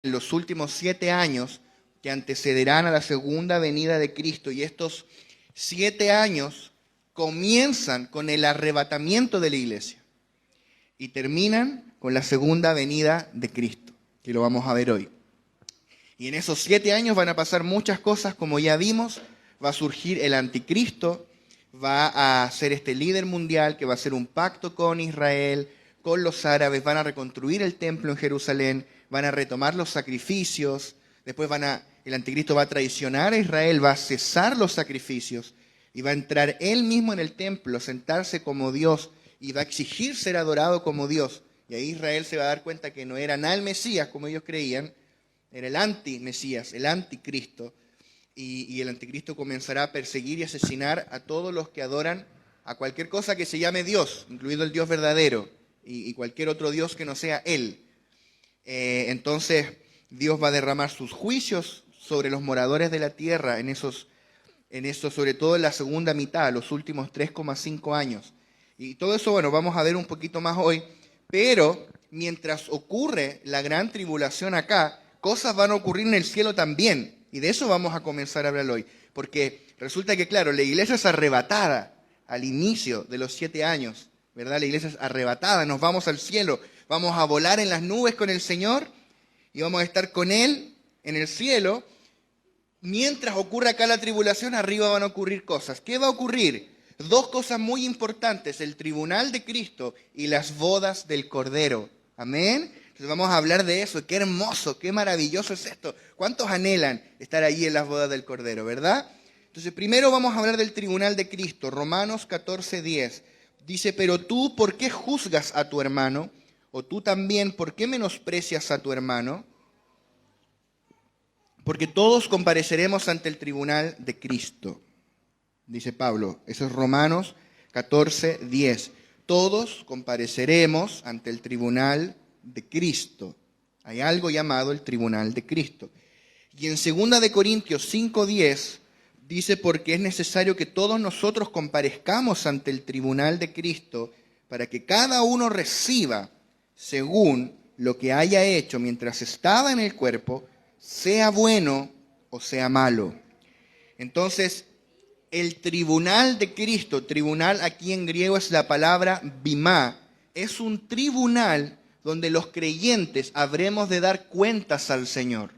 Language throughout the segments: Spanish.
en los últimos 7 años que antecederán a la segunda venida de Cristo. Y estos 7 años comienzan con el arrebatamiento de la iglesia y terminan con la segunda venida de Cristo, que lo vamos a ver hoy. Y en esos 7 años van a pasar muchas cosas, como ya vimos. Va a surgir el anticristo, va a ser este líder mundial que va a hacer un pacto con Israel, con los árabes, van a reconstruir el templo en Jerusalén, van a retomar los sacrificios, después el anticristo va a traicionar a Israel, va a cesar los sacrificios y va a entrar él mismo en el templo, sentarse como Dios y va a exigir ser adorado como Dios. Y ahí Israel se va a dar cuenta que no era nada el Mesías como ellos creían, era el anti-Mesías, el anticristo. Y el anticristo comenzará a perseguir y asesinar a todos los que adoran a cualquier cosa que se llame Dios, incluido el Dios verdadero y cualquier otro Dios que no sea Él. Entonces Dios va a derramar sus juicios sobre los moradores de la tierra en esos, sobre todo en la segunda mitad, los últimos 3,5 años. Y todo eso, bueno, vamos a ver un poquito más hoy, pero mientras ocurre la gran tribulación acá, cosas van a ocurrir en el cielo también. Y de eso vamos a comenzar a hablar hoy. Porque resulta que, claro, la iglesia es arrebatada al inicio de los 7 años, ¿verdad? La iglesia es arrebatada, nos vamos al cielo, vamos a volar en las nubes con el Señor y vamos a estar con Él en el cielo. Mientras ocurre acá la tribulación, arriba van a ocurrir cosas. ¿Qué va a ocurrir? 2 cosas muy importantes, el tribunal de Cristo y las bodas del Cordero. Amén. Entonces vamos a hablar de eso. Qué hermoso, qué maravilloso es esto. ¿Cuántos anhelan estar allí en las bodas del Cordero, verdad? Entonces primero vamos a hablar del tribunal de Cristo. Romanos 14:10 dice, pero tú, ¿por qué juzgas a tu hermano? O tú también, ¿por qué menosprecias a tu hermano? Porque todos compareceremos ante el tribunal de Cristo, dice Pablo. Eso es Romanos 14:10. Todos compareceremos ante el tribunal de Cristo. Hay algo llamado el tribunal de Cristo. Y en 2 Corintios 5:10 dice, porque es necesario que todos nosotros comparezcamos ante el tribunal de Cristo para que cada uno reciba según lo que haya hecho mientras estaba en el cuerpo, sea bueno o sea malo. Entonces, el tribunal de Cristo, tribunal aquí en griego es la palabra bimá, es un tribunal donde los creyentes habremos de dar cuentas al Señor.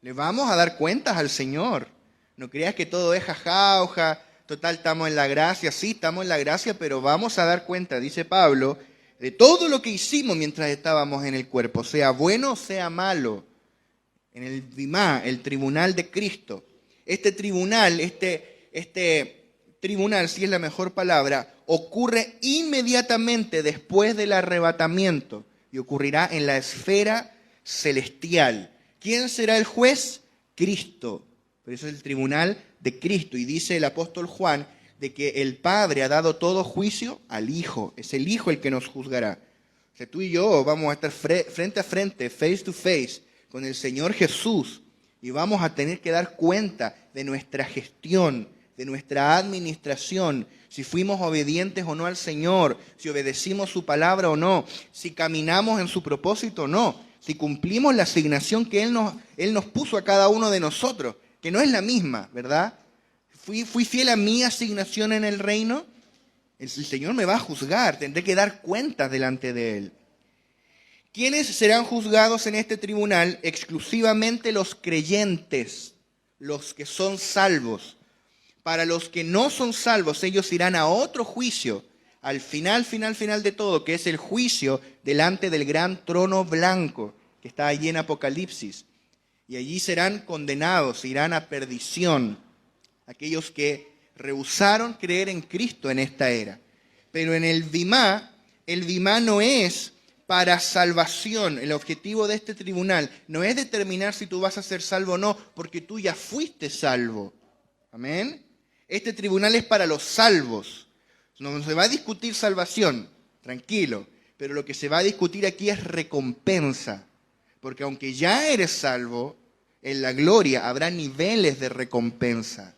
Le vamos a dar cuentas al Señor. No creas que todo es jajauja, total estamos en la gracia. Sí, estamos en la gracia, pero vamos a dar cuenta, dice Pablo, de todo lo que hicimos mientras estábamos en el cuerpo, sea bueno o sea malo. En el bimá, el tribunal de Cristo. Este tribunal, si es la mejor palabra, ocurre inmediatamente después del arrebatamiento y ocurrirá en la esfera celestial. ¿Quién será el juez? Cristo. Por eso es el tribunal de Cristo. Y dice el apóstol Juan de que el Padre ha dado todo juicio al Hijo. Es el Hijo el que nos juzgará. O sea, tú y yo vamos a estar frente a frente, face to face, con el Señor Jesús. Y vamos a tener que dar cuenta de nuestra gestión, de nuestra administración, si fuimos obedientes o no al Señor, si obedecimos su palabra o no, si caminamos en su propósito o no, si cumplimos la asignación que Él nos puso a cada uno de nosotros, que no es la misma, ¿verdad? ¿Fui fiel a mi asignación en el reino? El Señor me va a juzgar, tendré que dar cuentas delante de Él. ¿Quiénes serán juzgados en este tribunal? Exclusivamente los creyentes, los que son salvos. Para los que no son salvos, ellos irán a otro juicio, al final de todo, que es el juicio delante del gran trono blanco, que está allí en Apocalipsis. Y allí serán condenados, irán a perdición, aquellos que rehusaron creer en Cristo en esta era. Pero en el bimá no es para salvación. El objetivo de este tribunal no es determinar si tú vas a ser salvo o no, porque tú ya fuiste salvo. Amén. Este tribunal es para los salvos. No se va a discutir salvación, tranquilo, pero lo que se va a discutir aquí es recompensa. Porque aunque ya eres salvo, en la gloria habrá niveles de recompensa,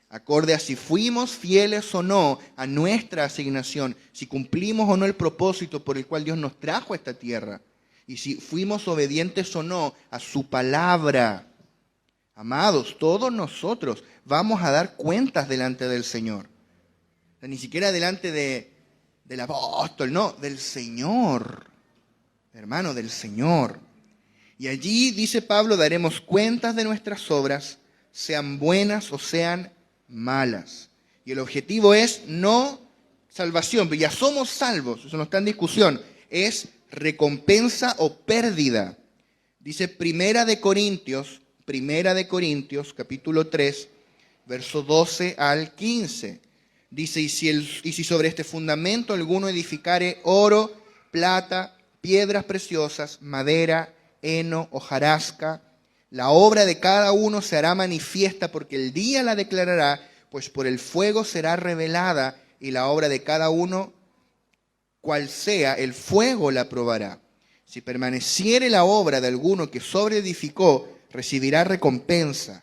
acorde a si fuimos fieles o no a nuestra asignación, si cumplimos o no el propósito por el cual Dios nos trajo a esta tierra. y si fuimos obedientes o no a su palabra. Amados, todos nosotros vamos a dar cuentas delante del Señor. O sea, ni siquiera delante del apóstol, no, del Señor. Hermano, del Señor. Y allí, dice Pablo, daremos cuentas de nuestras obras, sean buenas o sean malas. Y el objetivo es no salvación, pero ya somos salvos, eso no está en discusión, es recompensa o pérdida. Dice Primera de Corintios, capítulo 3, verso 12 al 15. Dice, y si sobre este fundamento alguno edificare oro, plata, piedras preciosas, madera, heno, hojarasca, la obra de cada uno se hará manifiesta, porque el día la declarará, pues por el fuego será revelada, y la obra de cada uno, cual sea, el fuego la probará. Si permaneciere la obra de alguno que sobreedificó, recibirá recompensa.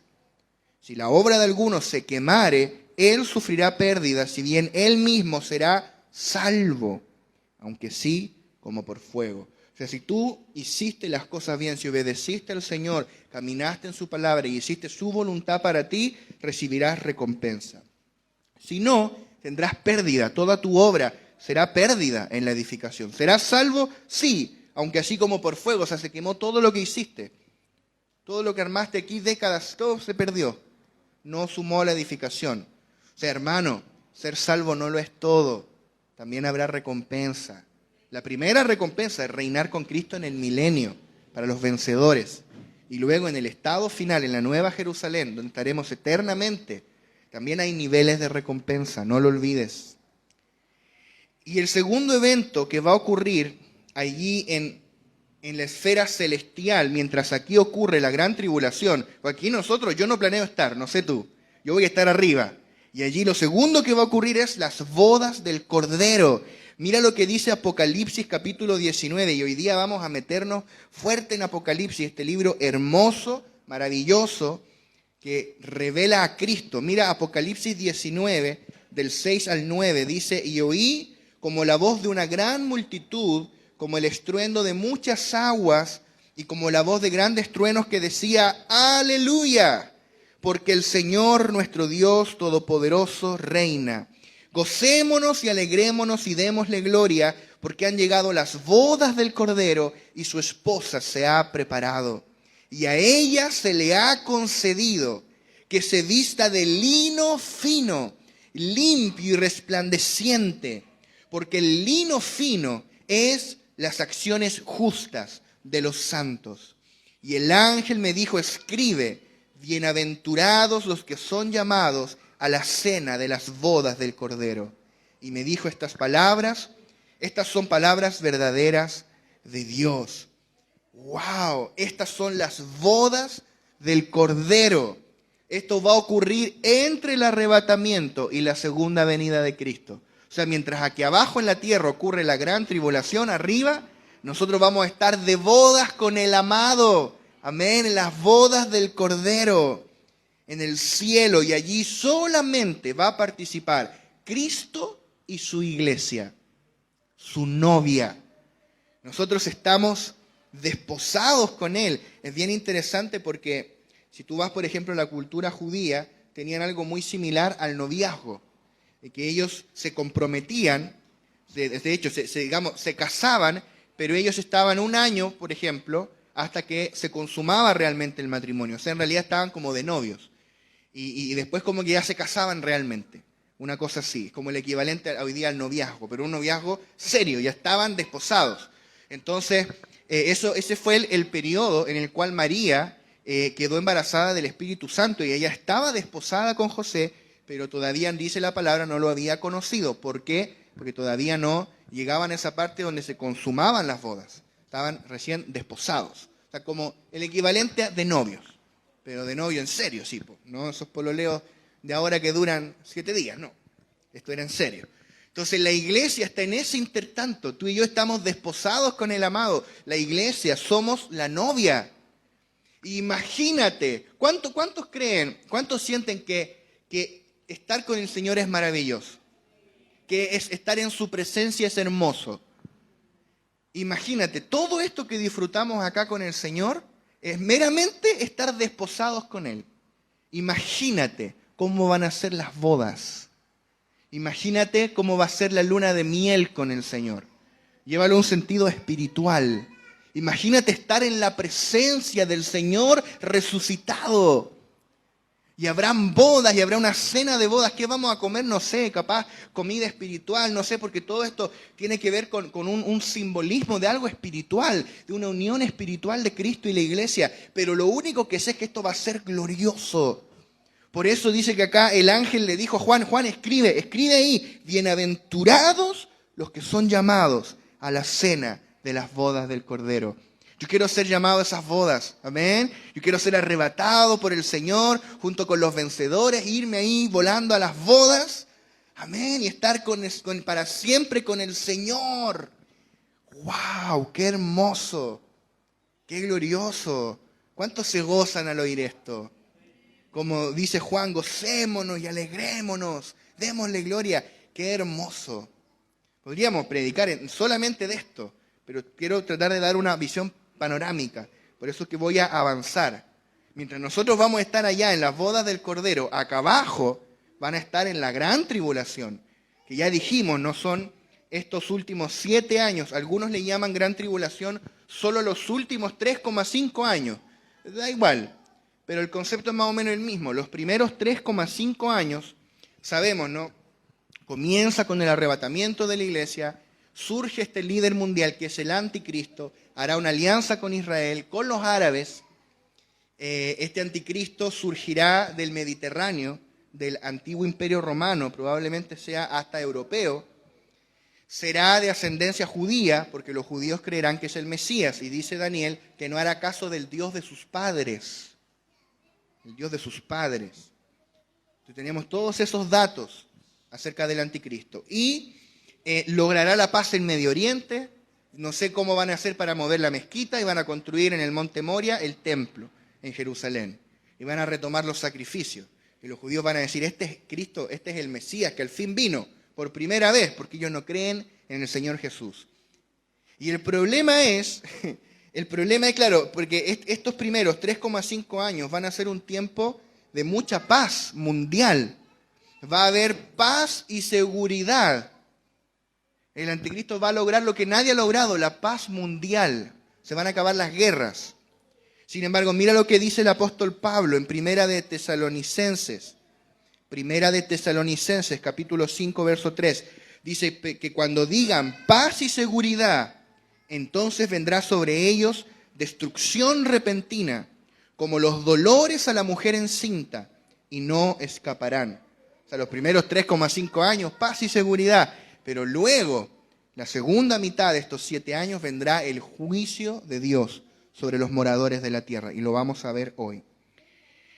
Si la obra de alguno se quemare, él sufrirá pérdida, si bien él mismo será salvo, aunque sí como por fuego. O sea, si tú hiciste las cosas bien, si obedeciste al Señor, caminaste en su palabra y hiciste su voluntad para ti, recibirás recompensa. Si no, tendrás pérdida, toda tu obra será pérdida en la edificación. ¿Serás salvo? Sí, aunque así como por fuego, o sea, se quemó todo lo que hiciste. Todo lo que armaste aquí décadas, todo se perdió. No sumó a la edificación. O sea, hermano, ser salvo no lo es todo. También habrá recompensa. La primera recompensa es reinar con Cristo en el milenio, para los vencedores. Y luego en el estado final, en la Nueva Jerusalén, donde estaremos eternamente, también hay niveles de recompensa, no lo olvides. Y el segundo evento que va a ocurrir allí en la esfera celestial, mientras aquí ocurre la gran tribulación, aquí yo no planeo estar, no sé tú, yo voy a estar arriba. Y allí lo segundo que va a ocurrir es las bodas del Cordero. Mira lo que dice Apocalipsis capítulo 19, y hoy día vamos a meternos fuerte en Apocalipsis, este libro hermoso, maravilloso, que revela a Cristo. Mira Apocalipsis 19, del 6 al 9, dice, y oí como la voz de una gran multitud, como el estruendo de muchas aguas, y como la voz de grandes truenos que decía, ¡Aleluya! Porque el Señor nuestro Dios Todopoderoso reina. Gocémonos y alegrémonos y démosle gloria, porque han llegado las bodas del Cordero y su esposa se ha preparado. Y a ella se le ha concedido que se vista de lino fino, limpio y resplandeciente, porque el lino fino es las acciones justas de los santos. Y el ángel me dijo, escribe, bienaventurados los que son llamados a la cena de las bodas del Cordero. Y me dijo estas palabras, estas son palabras verdaderas de Dios. ¡Wow! Estas son las bodas del Cordero. Esto va a ocurrir entre el arrebatamiento y la segunda venida de Cristo. O sea, mientras aquí abajo en la tierra ocurre la gran tribulación, arriba, nosotros vamos a estar de bodas con el amado. Amén, en las bodas del Cordero, en el cielo, y allí solamente va a participar Cristo y su iglesia, su novia. Nosotros estamos desposados con Él. Es bien interesante porque si tú vas, por ejemplo, a la cultura judía, tenían algo muy similar al noviazgo, que ellos se comprometían, de hecho, se casaban, pero ellos estaban un año, por ejemplo, hasta que se consumaba realmente el matrimonio. O sea, en realidad estaban como de novios. Y después como que ya se casaban realmente. Una cosa así, como el equivalente hoy día al noviazgo, pero un noviazgo serio, ya estaban desposados. Entonces, ese fue el periodo en el cual María quedó embarazada del Espíritu Santo y ella estaba desposada con José, pero todavía, dice la palabra, no lo había conocido. ¿Por qué? Porque todavía no llegaban a esa parte donde se consumaban las bodas. Estaban recién desposados. O sea, como el equivalente de novios. Pero de novio en serio, sí. No esos pololeos de ahora que duran 7 días, no. Esto era en serio. Entonces la iglesia está en ese intertanto. Tú y yo estamos desposados con el amado. La iglesia, somos la novia. Imagínate, ¿cuántos creen, cuántos sienten que estar con el Señor es maravilloso? Que estar en su presencia es hermoso. Imagínate, todo esto que disfrutamos acá con el Señor es meramente estar desposados con Él. Imagínate cómo van a ser las bodas. Imagínate cómo va a ser la luna de miel con el Señor. Llévalo a un sentido espiritual. Imagínate estar en la presencia del Señor resucitado. Y habrán bodas y habrá una cena de bodas. ¿Qué vamos a comer? No sé, capaz comida espiritual, no sé, porque todo esto tiene que ver con un simbolismo de algo espiritual, de una unión espiritual de Cristo y la iglesia. Pero lo único que sé es que esto va a ser glorioso. Por eso dice que acá el ángel le dijo a Juan, Juan, escribe ahí, bienaventurados los que son llamados a la cena de las bodas del Cordero. Yo quiero ser llamado a esas bodas, amén. Yo quiero ser arrebatado por el Señor junto con los vencedores, irme ahí volando a las bodas, amén, y estar para siempre con el Señor. ¡Wow! ¡Qué hermoso! ¡Qué glorioso! ¿Cuántos se gozan al oír esto? Como dice Juan, gocémonos y alegrémonos, démosle gloria. ¡Qué hermoso! Podríamos predicar solamente de esto, pero quiero tratar de dar una visión panorámica. Por eso es que voy a avanzar. Mientras nosotros vamos a estar allá en las bodas del Cordero, acá abajo van a estar en la gran tribulación, que ya dijimos, no son estos últimos 7 años. Algunos le llaman gran tribulación solo los últimos 3,5 años. Da igual, pero el concepto es más o menos el mismo. Los primeros 3,5 años, sabemos, ¿no? Comienza con el arrebatamiento de la iglesia, surge este líder mundial que es el anticristo, hará una alianza con Israel, con los árabes. Este anticristo surgirá del Mediterráneo, del antiguo imperio romano, probablemente sea hasta europeo. Será de ascendencia judía, porque los judíos creerán que es el Mesías, y dice Daniel que no hará caso del Dios de sus padres, el Dios de sus padres. Entonces tenemos todos esos datos acerca del anticristo. Y logrará la paz en Medio Oriente. No sé cómo van a hacer para mover la mezquita, y van a construir en el monte Moria el templo en Jerusalén. Y van a retomar los sacrificios. Y los judíos van a decir, este es Cristo, este es el Mesías que al fin vino por primera vez, porque ellos no creen en el Señor Jesús. Y el problema es, claro, porque estos primeros 3,5 años van a ser un tiempo de mucha paz mundial. Va a haber paz y seguridad. El anticristo va a lograr lo que nadie ha logrado, la paz mundial. Se van a acabar las guerras. Sin embargo, mira lo que dice el apóstol Pablo en Primera de Tesalonicenses, capítulo 5, verso 3. Dice que cuando digan paz y seguridad, entonces vendrá sobre ellos destrucción repentina, como los dolores a la mujer encinta, y no escaparán. O sea, los primeros 3,5 años, paz y seguridad. Pero luego, la segunda mitad de estos 7 años, vendrá el juicio de Dios sobre los moradores de la tierra. Y lo vamos a ver hoy.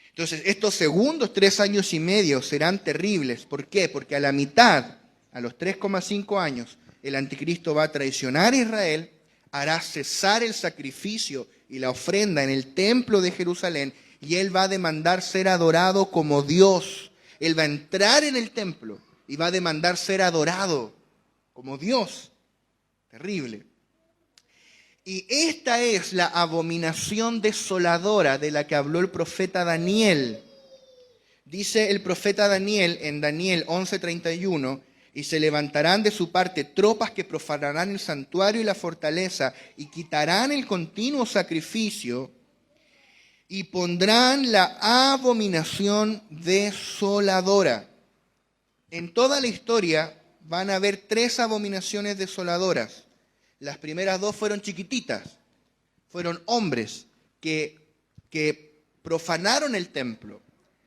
Entonces, estos segundos 3 años y medio serán terribles. ¿Por qué? Porque a la mitad, a los 3,5 años, el anticristo va a traicionar a Israel, hará cesar el sacrificio y la ofrenda en el templo de Jerusalén, y él va a demandar ser adorado como Dios. Él va a entrar en el templo y va a demandar ser adorado como Dios. Terrible. Y esta es la abominación desoladora de la que habló el profeta Daniel. Dice el profeta Daniel en Daniel 11:31, y se levantarán de su parte tropas que profanarán el santuario y la fortaleza y quitarán el continuo sacrificio y pondrán la abominación desoladora. En toda la historia van a haber 3 abominaciones desoladoras. Las primeras 2 fueron chiquititas, fueron hombres que profanaron el templo.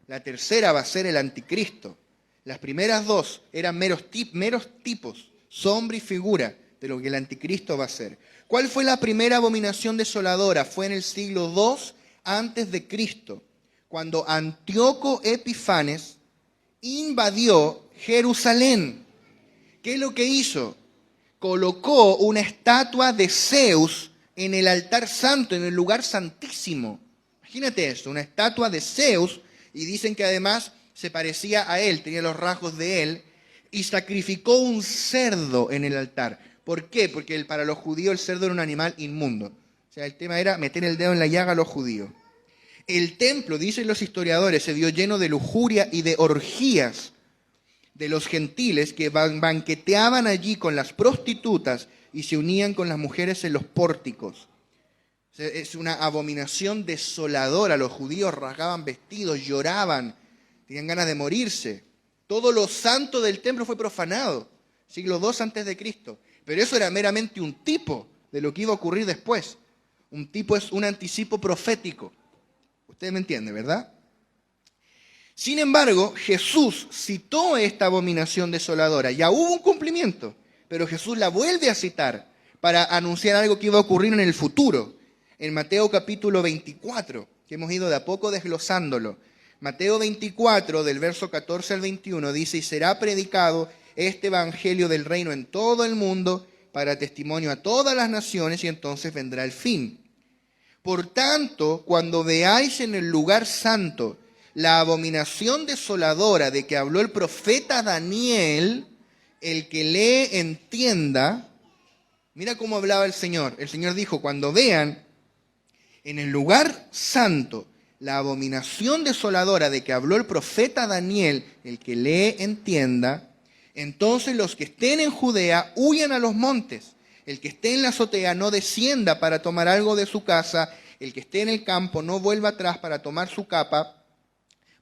La tercera va a ser el anticristo. Las primeras 2 eran meros tipos, sombra y figura de lo que el anticristo va a hacer. ¿Cuál fue la primera abominación desoladora? Fue en el siglo II antes de Cristo, cuando Antíoco Epifanes invadió Jerusalén. ¿Qué es lo que hizo? Colocó una estatua de Zeus en el altar santo, en el lugar santísimo. Imagínate esto, una estatua de Zeus, y dicen que además se parecía a él, tenía los rasgos de él, y sacrificó un cerdo en el altar. ¿Por qué? Porque para los judíos el cerdo era un animal inmundo. O sea, el tema era meter el dedo en la llaga a los judíos. El templo, dicen los historiadores, se vio lleno de lujuria y de orgías de los gentiles que banqueteaban allí con las prostitutas y se unían con las mujeres en los pórticos. Es una abominación desoladora. Los judíos rasgaban vestidos, lloraban, tenían ganas de morirse. Todo lo santo del templo fue profanado, siglo II antes de Cristo. Pero eso era meramente un tipo de lo que iba a ocurrir después. Un tipo es un anticipo profético. Usted me entiende, ¿verdad? Sin embargo, Jesús citó esta abominación desoladora. Ya hubo un cumplimiento, pero Jesús la vuelve a citar para anunciar algo que iba a ocurrir en el futuro. En Mateo capítulo 24, que hemos ido de a poco desglosándolo. Mateo 24, del verso 14 al 21, dice: y será predicado este evangelio del reino en todo el mundo para testimonio a todas las naciones, y entonces vendrá el fin. Por tanto, cuando veáis en el lugar santo la abominación desoladora de que habló el profeta Daniel, el que lee entienda. Mira cómo hablaba el Señor. El Señor dijo: cuando vean en el lugar santo la abominación desoladora de que habló el profeta Daniel, el que lee entienda, entonces los que estén en Judea huyan a los montes. El que esté en la azotea no descienda para tomar algo de su casa. El que esté en el campo no vuelva atrás para tomar su capa.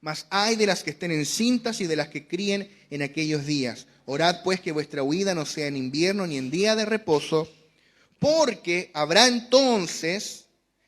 Mas ay de las que estén encintas y de las que críen en aquellos días. Orad pues que vuestra huida no sea en invierno ni en día de reposo, porque habrá entonces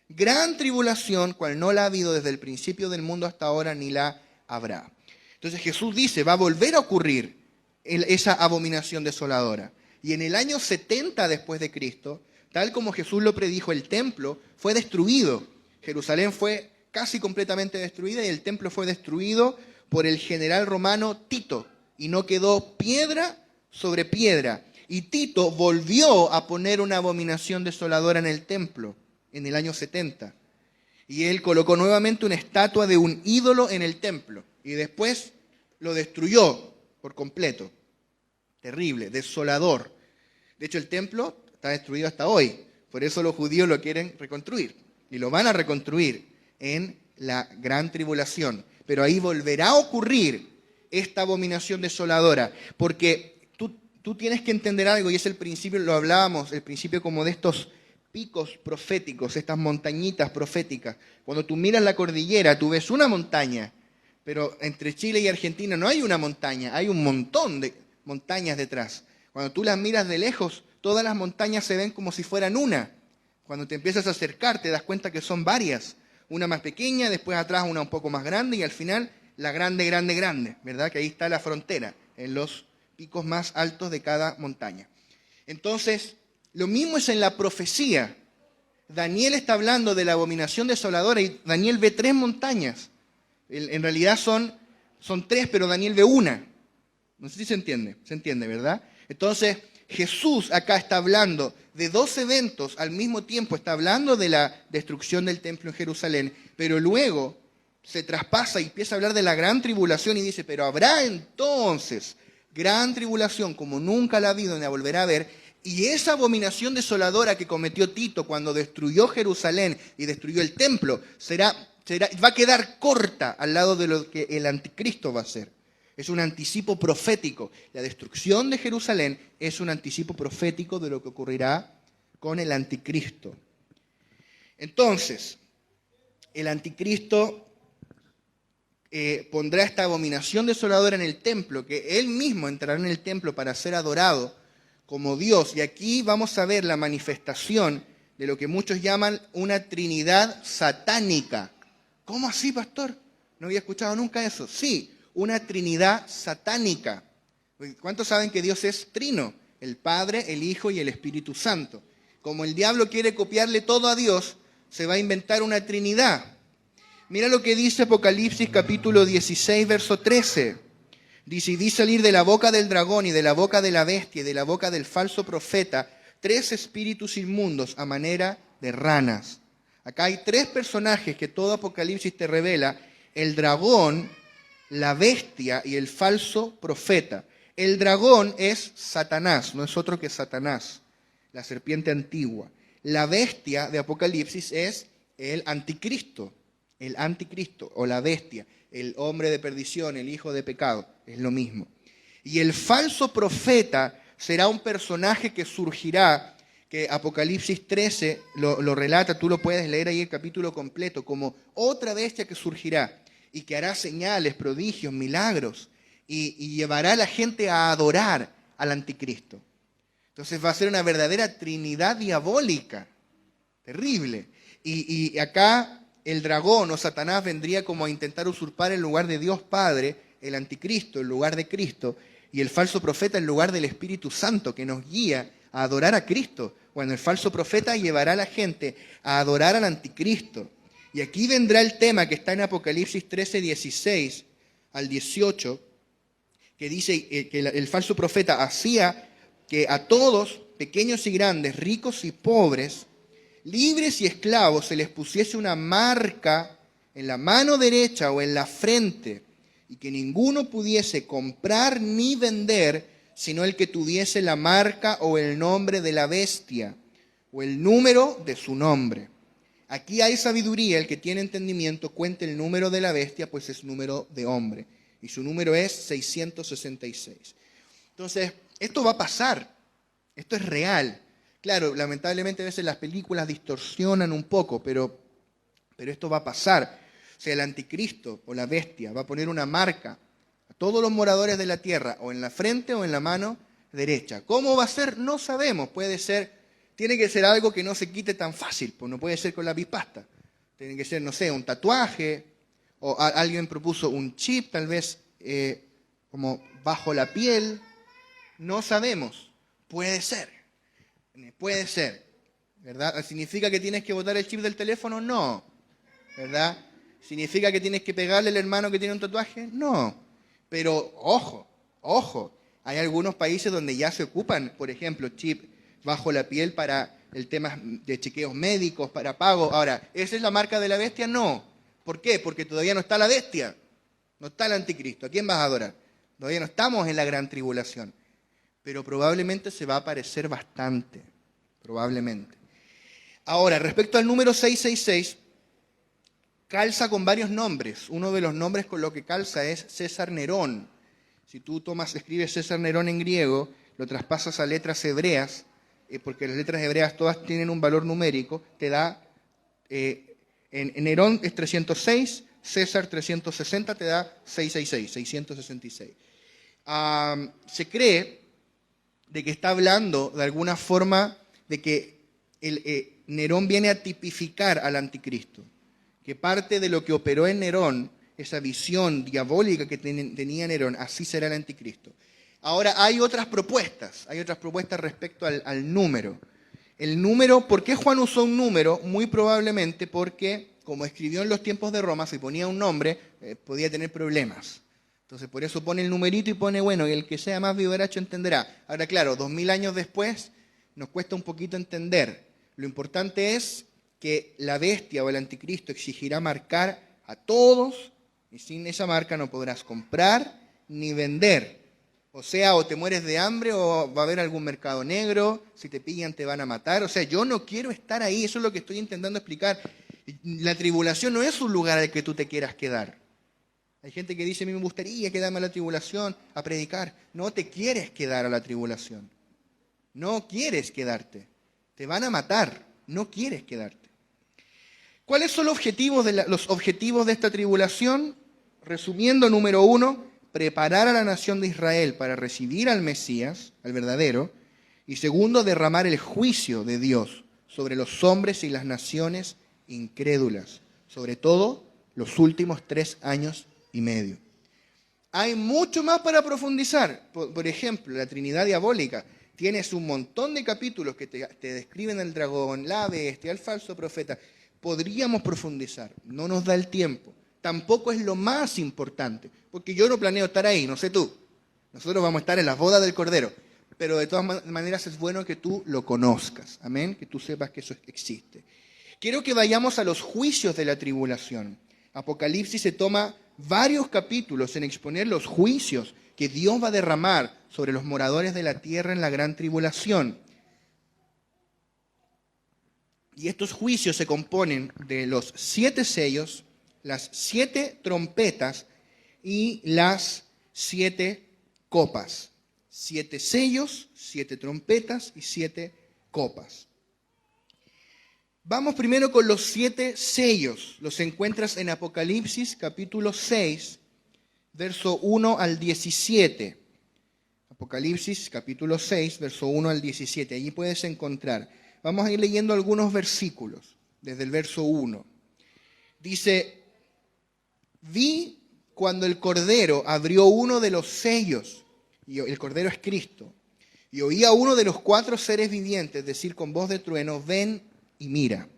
gran tribulación, cual no la ha habido desde el principio del mundo hasta ahora, ni la habrá. Entonces Jesús dice, va a volver a ocurrir esa abominación desoladora. Y en el año 70 después de Cristo, tal como Jesús lo predijo, el templo fue destruido. Jerusalén fue casi completamente destruida y el templo fue destruido por el general romano Tito. Y no quedó piedra sobre piedra. Y Tito volvió a poner una abominación desoladora en el templo en el año 70. Y él colocó nuevamente una estatua de un ídolo en el templo. Y después lo destruyó por completo. Terrible, desolador. De hecho, el templo está destruido hasta hoy. Por eso los judíos lo quieren reconstruir. Y lo van a reconstruir en la gran tribulación. Pero ahí volverá a ocurrir esta abominación desoladora. Porque tú tienes que entender algo, y es el principio, lo hablábamos, el principio como de estos picos proféticos, estas montañitas proféticas. Cuando tú miras la cordillera, tú ves una montaña. Pero entre Chile y Argentina no hay una montaña, hay un montón de montañas detrás. Cuando tú las miras de lejos, todas las montañas se ven como si fueran una. Cuando te empiezas a acercar, te das cuenta que son varias. Una más pequeña, después atrás una un poco más grande y al final la grande, grande, grande, ¿verdad? Que ahí está la frontera, en los picos más altos de cada montaña. Entonces, lo mismo es en la profecía. Daniel está hablando de la abominación desoladora y Daniel ve 3 montañas. En realidad son 3, pero Daniel ve una. No sé si se entiende, ¿verdad? Entonces, Jesús acá está hablando de 2 eventos al mismo tiempo. Está hablando de la destrucción del templo en Jerusalén, pero luego se traspasa y empieza a hablar de la gran tribulación y dice, pero habrá entonces gran tribulación como nunca la ha habido ni la volverá a haber. Y esa abominación desoladora que cometió Tito cuando destruyó Jerusalén y destruyó el templo, va a quedar corta al lado de lo que el anticristo va a hacer. Es un anticipo profético. La destrucción de Jerusalén es un anticipo profético de lo que ocurrirá con el anticristo. Entonces, el anticristo pondrá esta abominación desoladora en el templo, que él mismo entrará en el templo para ser adorado como Dios. Y aquí vamos a ver la manifestación de lo que muchos llaman una trinidad satánica. ¿Cómo así, pastor? No había escuchado nunca eso. Sí, una trinidad satánica. ¿Cuántos saben que Dios es trino? El Padre, el Hijo y el Espíritu Santo. Como el diablo quiere copiarle todo a Dios, se va a inventar una trinidad. Mira lo que dice Apocalipsis capítulo 16, verso 13. Dice, y vi salir de la boca del dragón y de la boca de la bestia y de la boca del falso profeta 3 espíritus inmundos a manera de ranas. Acá hay 3 personajes que todo Apocalipsis te revela: el dragón, la bestia y el falso profeta. El dragón es Satanás, no es otro que Satanás. la serpiente antigua. La bestia de Apocalipsis es el anticristo o la bestia, el hombre de perdición, el hijo de pecado, es lo mismo. Y el falso profeta será un personaje que surgirá, que Apocalipsis 13 lo relata, tú lo puedes leer ahí el capítulo completo, como otra bestia que surgirá y que hará señales, prodigios, milagros y llevará a la gente a adorar al anticristo. Entonces va a ser una verdadera trinidad diabólica, terrible. Y acá el dragón o Satanás vendría como a intentar usurpar el lugar de Dios Padre, el anticristo, el lugar de Cristo, y el falso profeta el lugar del Espíritu Santo que nos guía a adorar a Cristo. Bueno, el falso profeta llevará a la gente a adorar al anticristo. Y aquí vendrá el tema que está en Apocalipsis 13, 16 al 18, que dice que el falso profeta hacía que a todos, pequeños y grandes, ricos y pobres, libres y esclavos, se les pusiese una marca en la mano derecha o en la frente, y que ninguno pudiese comprar ni vender, sino el que tuviese la marca o el nombre de la bestia, o el número de su nombre. Aquí hay sabiduría, el que tiene entendimiento cuente el número de la bestia, pues es número de hombre, y su número es 666. Entonces, esto va a pasar, esto es real. Claro, lamentablemente a veces las películas distorsionan un poco, pero esto va a pasar. O sea, el anticristo o la bestia va a poner una marca a todos los moradores de la tierra, o en la frente o en la mano derecha. ¿Cómo va a ser? No sabemos. Puede ser, tiene que ser algo que no se quite tan fácil, pues no puede ser con lápiz pasta. Tiene que ser, no sé, un tatuaje, o alguien propuso un chip, tal vez como bajo la piel. No sabemos. Puede ser, ¿verdad? ¿Significa que tienes que botar el chip del teléfono? No, ¿verdad? ¿Significa que tienes que pegarle al hermano que tiene un tatuaje? No, pero ojo, hay algunos países donde ya se ocupan, por ejemplo, chip bajo la piel para el tema de chequeos médicos, para pago. Ahora, ¿esa es la marca de la bestia? No. ¿Por qué? Porque todavía no está la bestia, no está el anticristo. ¿A quién vas a adorar? Todavía no estamos en la gran tribulación. Pero probablemente se va a parecer bastante, probablemente. Ahora, respecto al número 666, calza con varios nombres. Uno de los nombres con lo que calza es César Nerón. Si tú escribes César Nerón en griego, lo traspasas a letras hebreas, porque las letras hebreas todas tienen un valor numérico, te da, en Nerón es 306, César 360 te da 666. Se cree de que está hablando de alguna forma de que Nerón viene a tipificar al anticristo, que parte de lo que operó en Nerón, esa visión diabólica que tenía Nerón, así será el anticristo. Ahora hay otras propuestas respecto al número. El número, ¿por qué Juan usó un número? Muy probablemente porque, como escribió en los tiempos de Roma, si ponía un nombre, podía tener problemas. Entonces, por eso pone el numerito y pone, bueno, el que sea más vivaracho entenderá. Ahora, claro, 2000 años después nos cuesta un poquito entender. Lo importante es que la bestia o el anticristo exigirá marcar a todos, y sin esa marca no podrás comprar ni vender. O sea, o te mueres de hambre o va a haber algún mercado negro, si te pillan te van a matar. O sea, yo no quiero estar ahí, eso es lo que estoy intentando explicar. La tribulación no es un lugar al que tú te quieras quedar. Hay gente que dice, a mí me gustaría quedarme a la tribulación, a predicar. No te quieres quedar a la tribulación. No quieres quedarte. Te van a matar. No quieres quedarte. ¿Cuáles son los objetivos de esta tribulación? Resumiendo, número 1, preparar a la nación de Israel para recibir al Mesías, al verdadero. Y segundo, derramar el juicio de Dios sobre los hombres y las naciones incrédulas. Sobre todo, los últimos 3 años y medio. Hay mucho más para profundizar. Por ejemplo, la Trinidad diabólica. Tienes un montón de capítulos que te describen al dragón, la bestia, el falso profeta. Podríamos profundizar, no nos da el tiempo. Tampoco es lo más importante, porque yo no planeo estar ahí, no sé tú. Nosotros vamos a estar en las bodas del Cordero, pero de todas maneras es bueno que tú lo conozcas, amén, que tú sepas que eso existe. Quiero que vayamos a los juicios de la tribulación. Apocalipsis se toma varios capítulos en exponer los juicios que Dios va a derramar sobre los moradores de la tierra en la gran tribulación. Y estos juicios se componen de los 7 sellos, las 7 trompetas y las 7 copas. 7 sellos, 7 trompetas y 7 copas. Vamos primero con los 7 sellos. Los encuentras en Apocalipsis capítulo 6, verso 1 al 17. Apocalipsis capítulo 6, verso 1 al 17. Allí puedes encontrar. Vamos a ir leyendo algunos versículos, desde el verso 1. Dice: vi cuando el Cordero abrió uno de los sellos, y el Cordero es Cristo, y oí a uno de los 4 seres vivientes decir con voz de trueno: ven y mira.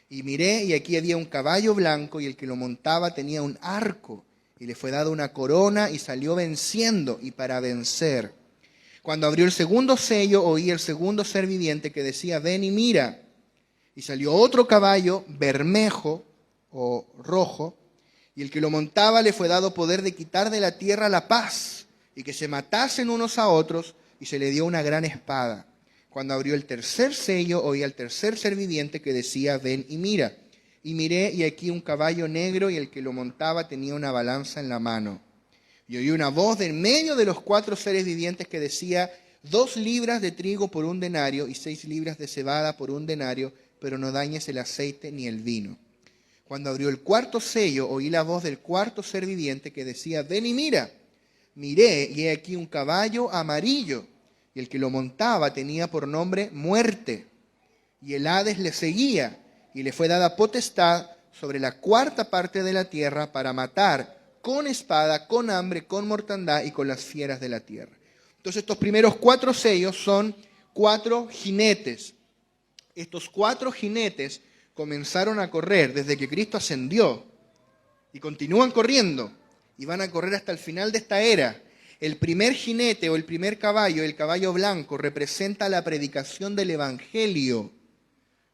Y miré, y aquí había un caballo blanco, y el que lo montaba tenía un arco, y le fue dada una corona, y salió venciendo, y para vencer. Cuando abrió el segundo sello, oí el segundo ser viviente que decía: ven y mira. Y salió otro caballo bermejo o rojo, y el que lo montaba le fue dado poder de quitar de la tierra la paz, y que se matasen unos a otros, y se le dio una gran espada. Cuando abrió el tercer sello, oí al tercer ser viviente que decía: ven y mira. Y miré, y aquí un caballo negro, y el que lo montaba tenía una balanza en la mano. Y oí una voz de en medio de los 4 seres vivientes que decía: 2 libras de trigo por 1 denario, y 6 libras de cebada por 1 denario, pero no dañes el aceite ni el vino. Cuando abrió el cuarto sello, oí la voz del cuarto ser viviente que decía: ven y mira. Miré, y he aquí un caballo amarillo, y el que lo montaba tenía por nombre Muerte, y el Hades le seguía, y le fue dada potestad sobre la 4ª parte de la tierra para matar con espada, con hambre, con mortandad y con las fieras de la tierra. Entonces estos primeros 4 sellos son 4 jinetes. Estos 4 jinetes comenzaron a correr desde que Cristo ascendió y continúan corriendo y van a correr hasta el final de esta era. El primer jinete o el primer caballo, el caballo blanco, representa la predicación del Evangelio.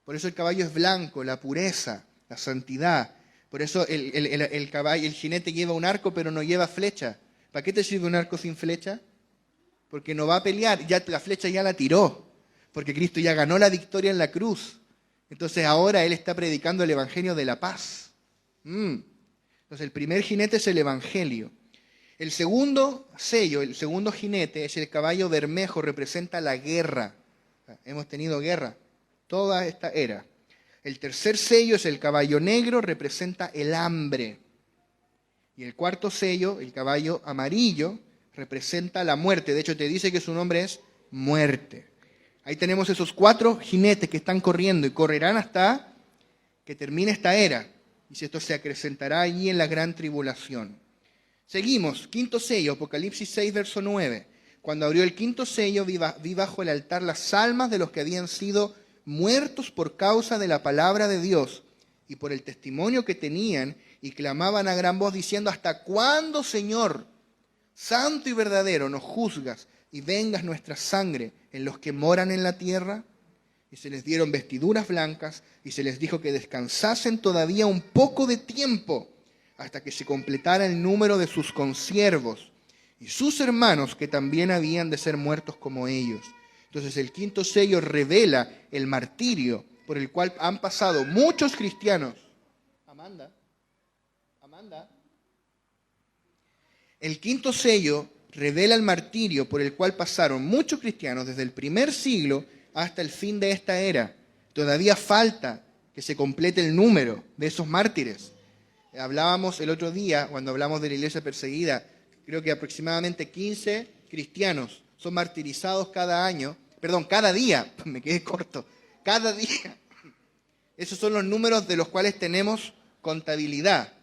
Por eso el caballo es blanco, la pureza, la santidad. Por eso el jinete lleva un arco pero no lleva flecha. ¿Para qué te sirve un arco sin flecha? Porque no va a pelear, ya la flecha ya la tiró, porque Cristo ya ganó la victoria en la cruz. Entonces ahora Él está predicando el Evangelio de la paz. Entonces el primer jinete es el Evangelio. El segundo sello, el segundo jinete es el caballo bermejo, representa la guerra. Hemos tenido guerra toda esta era. El tercer sello es el caballo negro, representa el hambre. Y el cuarto sello, el caballo amarillo, representa la muerte. De hecho, te dice que su nombre es Muerte. Ahí tenemos esos 4 jinetes que están corriendo y correrán hasta que termine esta era. Y si esto se acrecentará allí en la gran tribulación. Seguimos, quinto sello, Apocalipsis 6, verso 9. Cuando abrió el quinto sello, vi bajo el altar las almas de los que habían sido muertos por causa de la palabra de Dios y por el testimonio que tenían, y clamaban a gran voz diciendo: ¿hasta cuándo, Señor, santo y verdadero, nos juzgas y vengas nuestra sangre en los que moran en la tierra? Y se les dieron vestiduras blancas, y se les dijo que descansasen todavía un poco de tiempo, hasta que se completara el número de sus consiervos y sus hermanos, que también habían de ser muertos como ellos. Entonces el quinto sello revela el martirio por el cual han pasado muchos cristianos. Amanda. El quinto sello revela el martirio por el cual pasaron muchos cristianos desde el primer siglo hasta el fin de esta era. Todavía falta que se complete el número de esos mártires. Hablábamos el otro día, cuando hablamos de la iglesia perseguida, creo que aproximadamente 15 cristianos son martirizados cada día, me quedé corto, cada día. Esos son los números de los cuales tenemos contabilidad.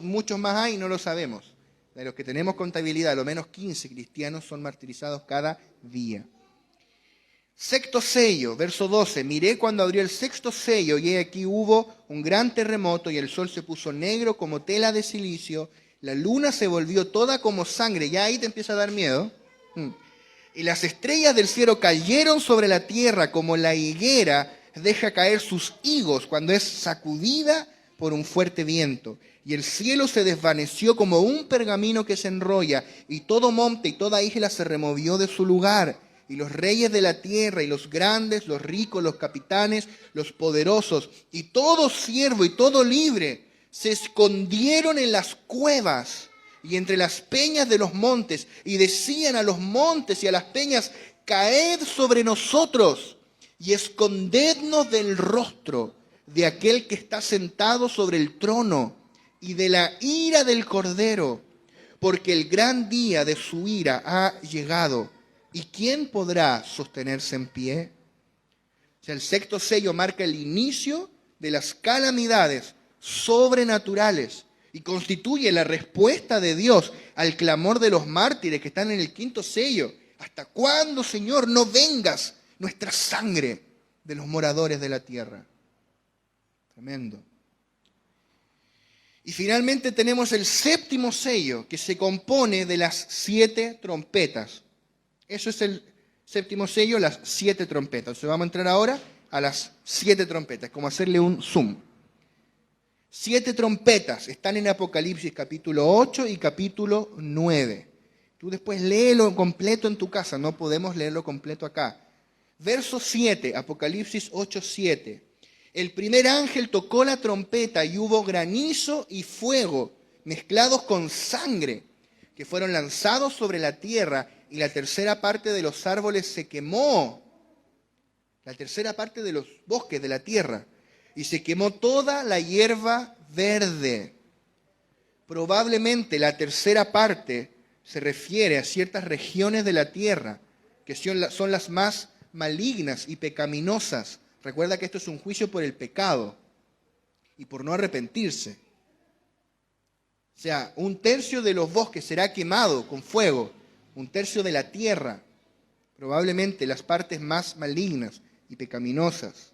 Muchos más hay? No lo sabemos. De los que tenemos contabilidad, lo menos 15 cristianos son martirizados cada día. Sexto sello, verso 12. Miré cuando abrió el sexto sello, y aquí hubo un gran terremoto, y el sol se puso negro como tela de silicio, la luna se volvió toda como sangre. Ya ahí te empieza a dar miedo. Y las estrellas del cielo cayeron sobre la tierra como la higuera deja caer sus higos cuando es sacudida por un fuerte viento. Y el cielo se desvaneció como un pergamino que se enrolla, y todo monte y toda isla se removió de su lugar. y los reyes de la tierra, y los grandes, los ricos, los capitanes, los poderosos, y todo siervo y todo libre, se escondieron en las cuevas y entre las peñas de los montes, y decían a los montes y a las peñas: caed sobre nosotros y escondednos del rostro de aquel que está sentado sobre el trono y de la ira del Cordero, porque el gran día de su ira ha llegado. ¿Y quién podrá sostenerse en pie? O sea, el sexto sello marca el inicio de las calamidades sobrenaturales y constituye la respuesta de Dios al clamor de los mártires que están en el quinto sello. ¿Hasta cuándo, Señor, no vengas nuestra sangre de los moradores de la tierra? Tremendo. Y finalmente tenemos el séptimo sello, que se compone de las 7 trompetas. Eso es el séptimo sello, las 7 trompetas. Entonces vamos a entrar ahora a las 7 trompetas, como hacerle un zoom. 7 trompetas están en Apocalipsis capítulo 8 y capítulo 9. Tú después léelo completo en tu casa, no podemos leerlo completo acá. Verso 7, Apocalipsis 8, 7. El primer ángel tocó la trompeta y hubo granizo y fuego mezclados con sangre, que fueron lanzados sobre la tierra, y la tercera parte de los árboles se quemó. La tercera parte de los bosques de la tierra. Y se quemó toda la hierba verde. Probablemente la tercera parte se refiere a ciertas regiones de la tierra que son las más malignas y pecaminosas. Recuerda que esto es un juicio por el pecado y por no arrepentirse. O sea, 1/3 de los bosques será quemado con fuego, 1/3 de la tierra, probablemente las partes más malignas y pecaminosas.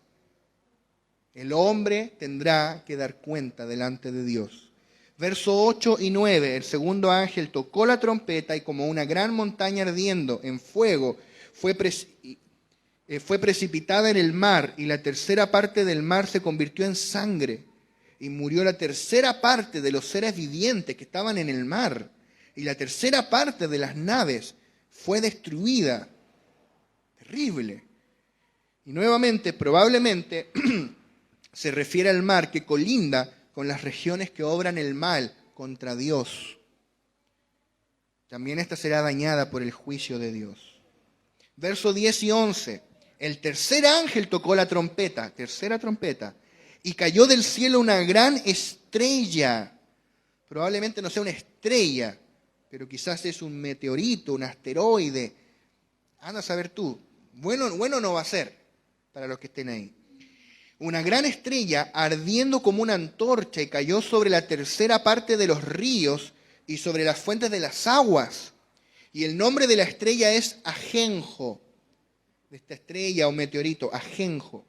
El hombre tendrá que dar cuenta delante de Dios. Verso 8 y 9, el segundo ángel tocó la trompeta y como una gran montaña ardiendo en fuego fue precipitada en el mar, y la tercera parte del mar se convirtió en sangre, y murió la tercera parte de los seres vivientes que estaban en el mar, y la tercera parte de las naves fue destruida. Terrible. Y nuevamente, probablemente, se refiere al mar que colinda con las regiones que obran el mal contra Dios. También esta será dañada por el juicio de Dios. Verso 10 y 11. El tercer ángel tocó la trompeta, tercera trompeta, y cayó del cielo una gran estrella. Probablemente no sea una estrella, pero quizás es un meteorito, un asteroide. Anda a saber tú. Bueno no va a ser para los que estén ahí. Una gran estrella ardiendo como una antorcha, y cayó sobre la tercera parte de los ríos y sobre las fuentes de las aguas. Y el nombre de la estrella es Ajenjo. De esta estrella o meteorito, Ajenjo.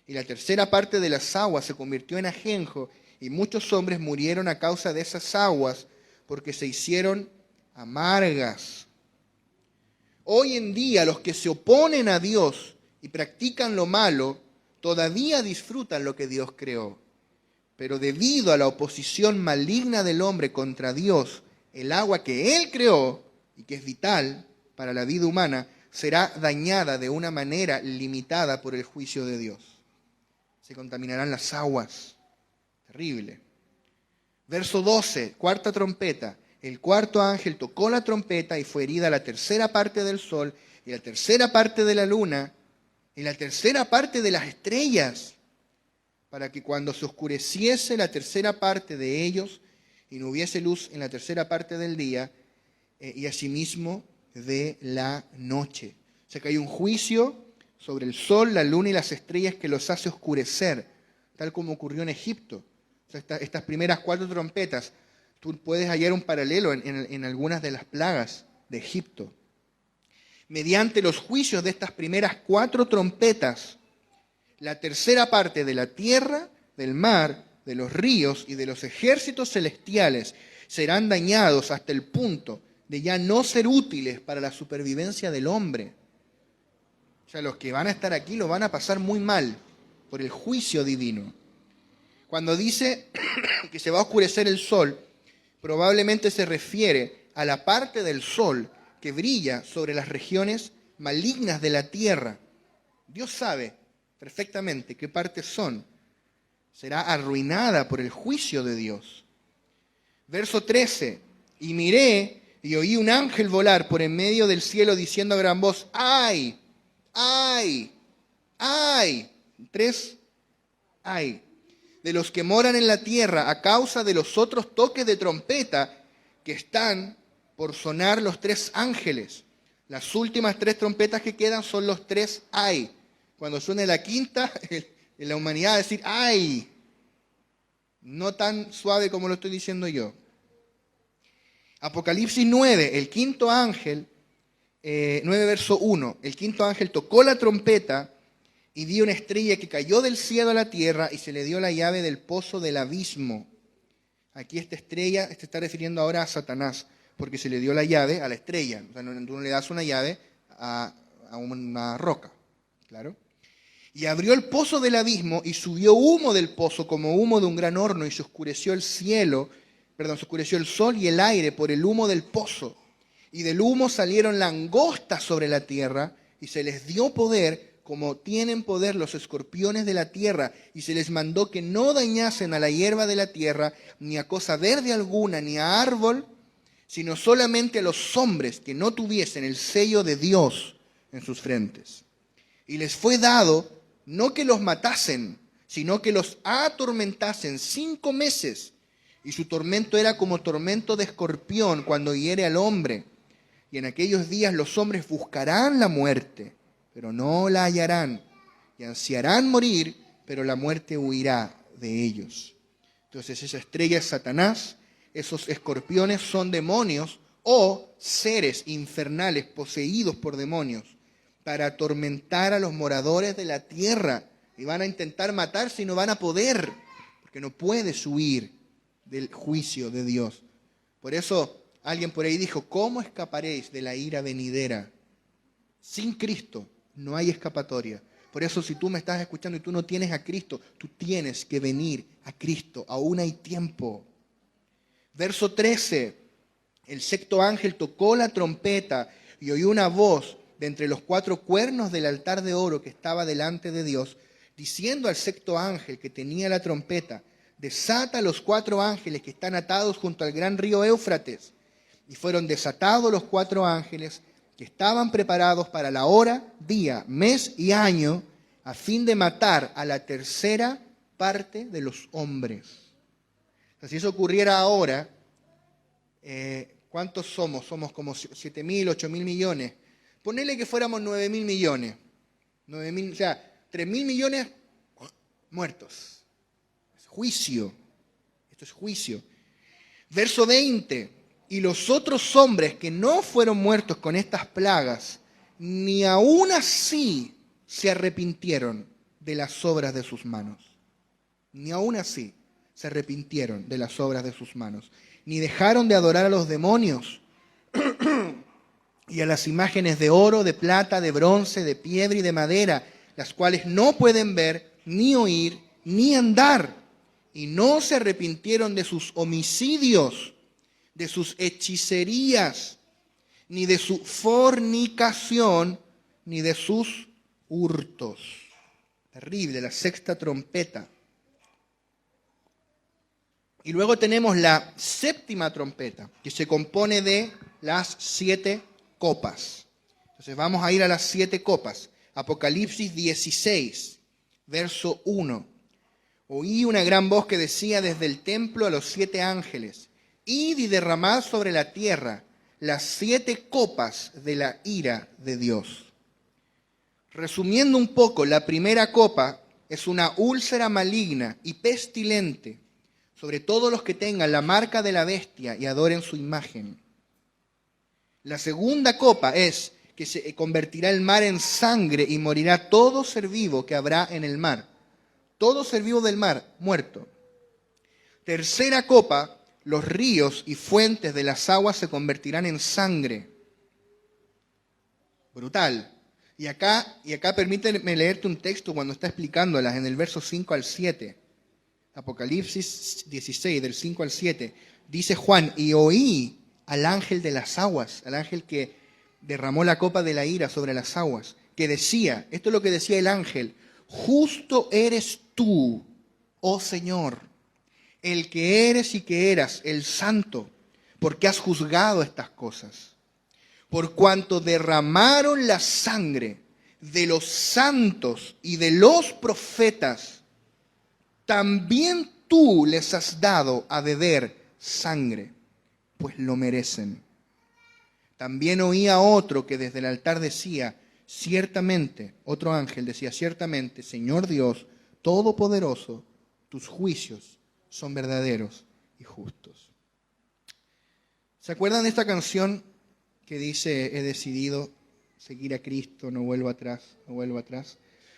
Y la tercera parte de las aguas se convirtió en ajenjo, y muchos hombres murieron a causa de esas aguas, porque se hicieron amargas. Hoy en día los que se oponen a Dios y practican lo malo, todavía disfrutan lo que Dios creó. Pero debido a la oposición maligna del hombre contra Dios, el agua que Él creó y que es vital para la vida humana, será dañada de una manera limitada por el juicio de Dios. Se contaminarán las aguas. Terrible. Verso 12, cuarta trompeta. El cuarto ángel tocó la trompeta y fue herida la tercera parte del sol y la tercera parte de la luna y la tercera parte de las estrellas, para que cuando se oscureciese la tercera parte de ellos y no hubiese luz en la tercera parte del día, y asimismo de la noche. O sea que hay un juicio sobre el sol, la luna y las estrellas que los hace oscurecer, tal como ocurrió en Egipto. O sea, estas primeras 4 trompetas, tú puedes hallar un paralelo en algunas de las plagas de Egipto. Mediante los juicios de estas primeras 4 trompetas, la tercera parte de la tierra, del mar, de los ríos y de los ejércitos celestiales serán dañados hasta el punto de ya no ser útiles para la supervivencia del hombre. O sea, los que van a estar aquí lo van a pasar muy mal por el juicio divino. Cuando dice que se va a oscurecer el sol, probablemente se refiere a la parte del sol que brilla sobre las regiones malignas de la tierra. Dios sabe perfectamente qué partes son. Será arruinada por el juicio de Dios. Verso 13. Y miré y oí un ángel volar por en medio del cielo diciendo a gran voz: ¡ay! ¡ay! ¡ay! 3. ¡ay! De los que moran en la tierra a causa de los otros toques de trompeta que están por sonar los 3 ángeles. Las últimas 3 trompetas que quedan son los 3 ay. Cuando suene la quinta, en la humanidad va a decir ay. No tan suave como lo estoy diciendo yo. Apocalipsis 9, el quinto ángel, 9 verso 1. El quinto ángel tocó la trompeta y dio una estrella que cayó del cielo a la tierra y se le dio la llave del pozo del abismo. Aquí esta estrella se está refiriendo ahora a Satanás, porque se le dio la llave a la estrella. O sea, tú no le das una llave a una roca, claro. Y abrió el pozo del abismo y subió humo del pozo como humo de un gran horno y se oscureció el cielo, se oscureció el sol y el aire por el humo del pozo. Y del humo salieron langostas sobre la tierra y se les dio poder como tienen poder los escorpiones de la tierra, y se les mandó que no dañasen a la hierba de la tierra, ni a cosa verde alguna, ni a árbol, sino solamente a los hombres que no tuviesen el sello de Dios en sus frentes. Y les fue dado no que los matasen, sino que los atormentasen 5 meses. Y su tormento era como tormento de escorpión cuando hiere al hombre. Y en aquellos días los hombres buscarán la muerte, pero no la hallarán. Y ansiarán morir, pero la muerte huirá de ellos. Entonces esa estrella es Satanás, esos escorpiones son demonios o seres infernales poseídos por demonios para atormentar a los moradores de la tierra. Y van a intentar matarse y no van a poder, porque no puedes huir del juicio de Dios. Por eso alguien por ahí dijo: ¿cómo escaparéis de la ira venidera? Sin Cristo no hay escapatoria. Por eso, si tú me estás escuchando y tú no tienes a Cristo, tú tienes que venir a Cristo. Aún hay tiempo. Verso 13. El sexto ángel tocó la trompeta y oyó una voz de entre los 4 cuernos del altar de oro que estaba delante de Dios, diciendo al sexto ángel que tenía la trompeta: desata los 4 ángeles que están atados junto al gran río Éufrates. Y fueron desatados los 4 ángeles que estaban preparados para la hora, día, mes y año, a fin de matar a la tercera parte de los hombres. O sea, si eso ocurriera ahora, ¿cuántos somos? Somos como 7.000, 8.000 millones. Ponele que fuéramos 9.000 millones. 9.000, o sea, 3.000 millones muertos. Es juicio. Esto es juicio. Verso 20. Y los otros hombres que no fueron muertos con estas plagas, ni aún así se arrepintieron de las obras de sus manos. Ni aún así se arrepintieron de las obras de sus manos. Ni dejaron de adorar a los demonios y a las imágenes de oro, de plata, de bronce, de piedra y de madera, las cuales no pueden ver, ni oír, ni andar. Y no se arrepintieron de sus homicidios, de sus hechicerías, ni de su fornicación, ni de sus hurtos. Terrible, la sexta trompeta. Y luego tenemos la séptima trompeta, que se compone de las 7 copas. Entonces vamos a ir a las 7 copas. Apocalipsis 16, verso 1. Oí una gran voz que decía desde el templo a los 7 ángeles: id y derramad sobre la tierra las 7 copas de la ira de Dios. Resumiendo un poco, la primera copa es una úlcera maligna y pestilente sobre todos los que tengan la marca de la bestia y adoren su imagen. La segunda copa es que se convertirá el mar en sangre y morirá todo ser vivo que habrá en el mar. Todo ser vivo del mar, muerto. Tercera copa: los ríos y fuentes de las aguas se convertirán en sangre. Brutal. Y acá permíteme leerte un texto cuando está explicándolas en el verso 5 al 7. Apocalipsis 16, del 5 al 7. Dice Juan: y oí al ángel de las aguas, al ángel que derramó la copa de la ira sobre las aguas, que decía, esto es lo que decía el ángel: justo eres tú, oh Señor, el que eres y que eras, el santo, porque has juzgado estas cosas. Por cuanto derramaron la sangre de los santos y de los profetas, también tú les has dado a beber sangre, pues lo merecen. También oía otro que desde el altar decía, ciertamente, otro ángel decía, ciertamente, Señor Dios Todopoderoso, tus juicios son verdaderos y justos. ¿Se acuerdan de esta canción que dice, he decidido seguir a Cristo, no vuelvo atrás, no vuelvo atrás?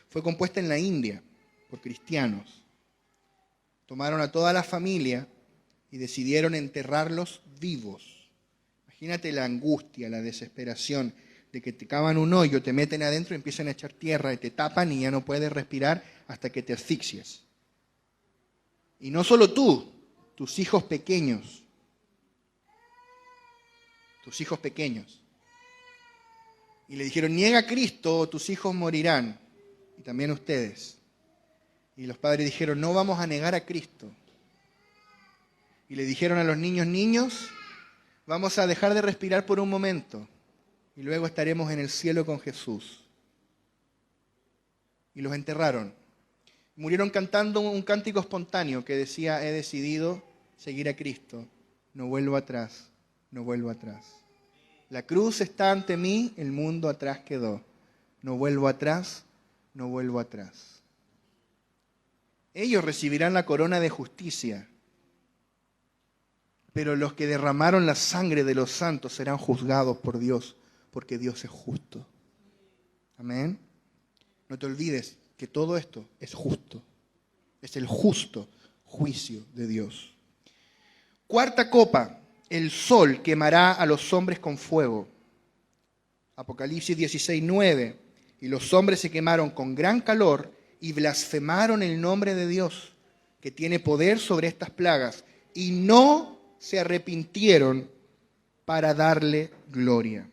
Fue compuesta en la India por cristianos. Tomaron a toda la familia y decidieron enterrarlos vivos. Imagínate la angustia, la desesperación de que te cavan un hoyo, te meten adentro y empiezan a echar tierra y te tapan y ya no puedes respirar hasta que te asfixias. Y no solo tú, tus hijos pequeños. Tus hijos pequeños. Y le dijeron, niega a Cristo o tus hijos morirán. Y también ustedes. Y los padres dijeron, no vamos a negar a Cristo. Y le dijeron a los niños, niños, vamos a dejar de respirar por un momento y luego estaremos en el cielo con Jesús. Y los enterraron. Murieron cantando un cántico espontáneo que decía, he decidido seguir a Cristo, no vuelvo atrás, no vuelvo atrás. La cruz está ante mí, el mundo atrás quedó. No vuelvo atrás, no vuelvo atrás. Ellos recibirán la corona de justicia, pero los que derramaron la sangre de los santos serán juzgados por Dios, porque Dios es justo. Amén. No te olvides que todo esto es justo. Es el justo juicio de Dios. Cuarta copa, el sol quemará a los hombres con fuego. Apocalipsis 16:9. Y los hombres se quemaron con gran calor y blasfemaron el nombre de Dios, que tiene poder sobre estas plagas, y no se arrepintieron para darle gloria.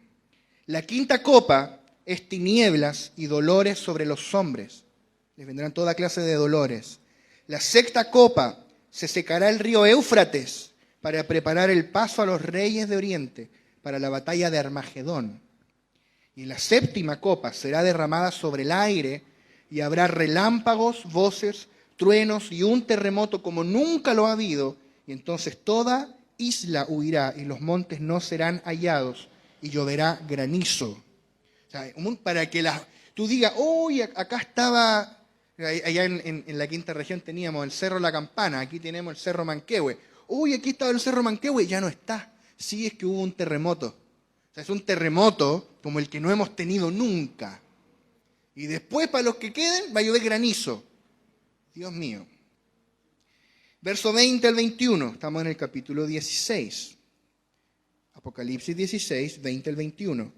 La quinta copa es tinieblas y dolores sobre los hombres. Les vendrán toda clase de dolores. La sexta copa, se secará el río Éufrates para preparar el paso a los reyes de Oriente para la batalla de Armagedón. Y la séptima copa será derramada sobre el aire y habrá relámpagos, voces, truenos y un terremoto como nunca lo ha habido. Y entonces toda isla huirá y los montes no serán hallados y lloverá granizo. O sea, para que tú digas, uy, acá estaba, allá en la quinta región teníamos el Cerro La Campana, aquí tenemos el Cerro Manquehue. Uy, aquí estaba el Cerro Manquehue, ya no está. Sí, es que hubo un terremoto. O sea, es un terremoto como el que no hemos tenido nunca. Y después, para los que queden, va a llover granizo. Dios mío. Verso 20 al 21, estamos en el capítulo 16. Apocalipsis 16, 20 al 21.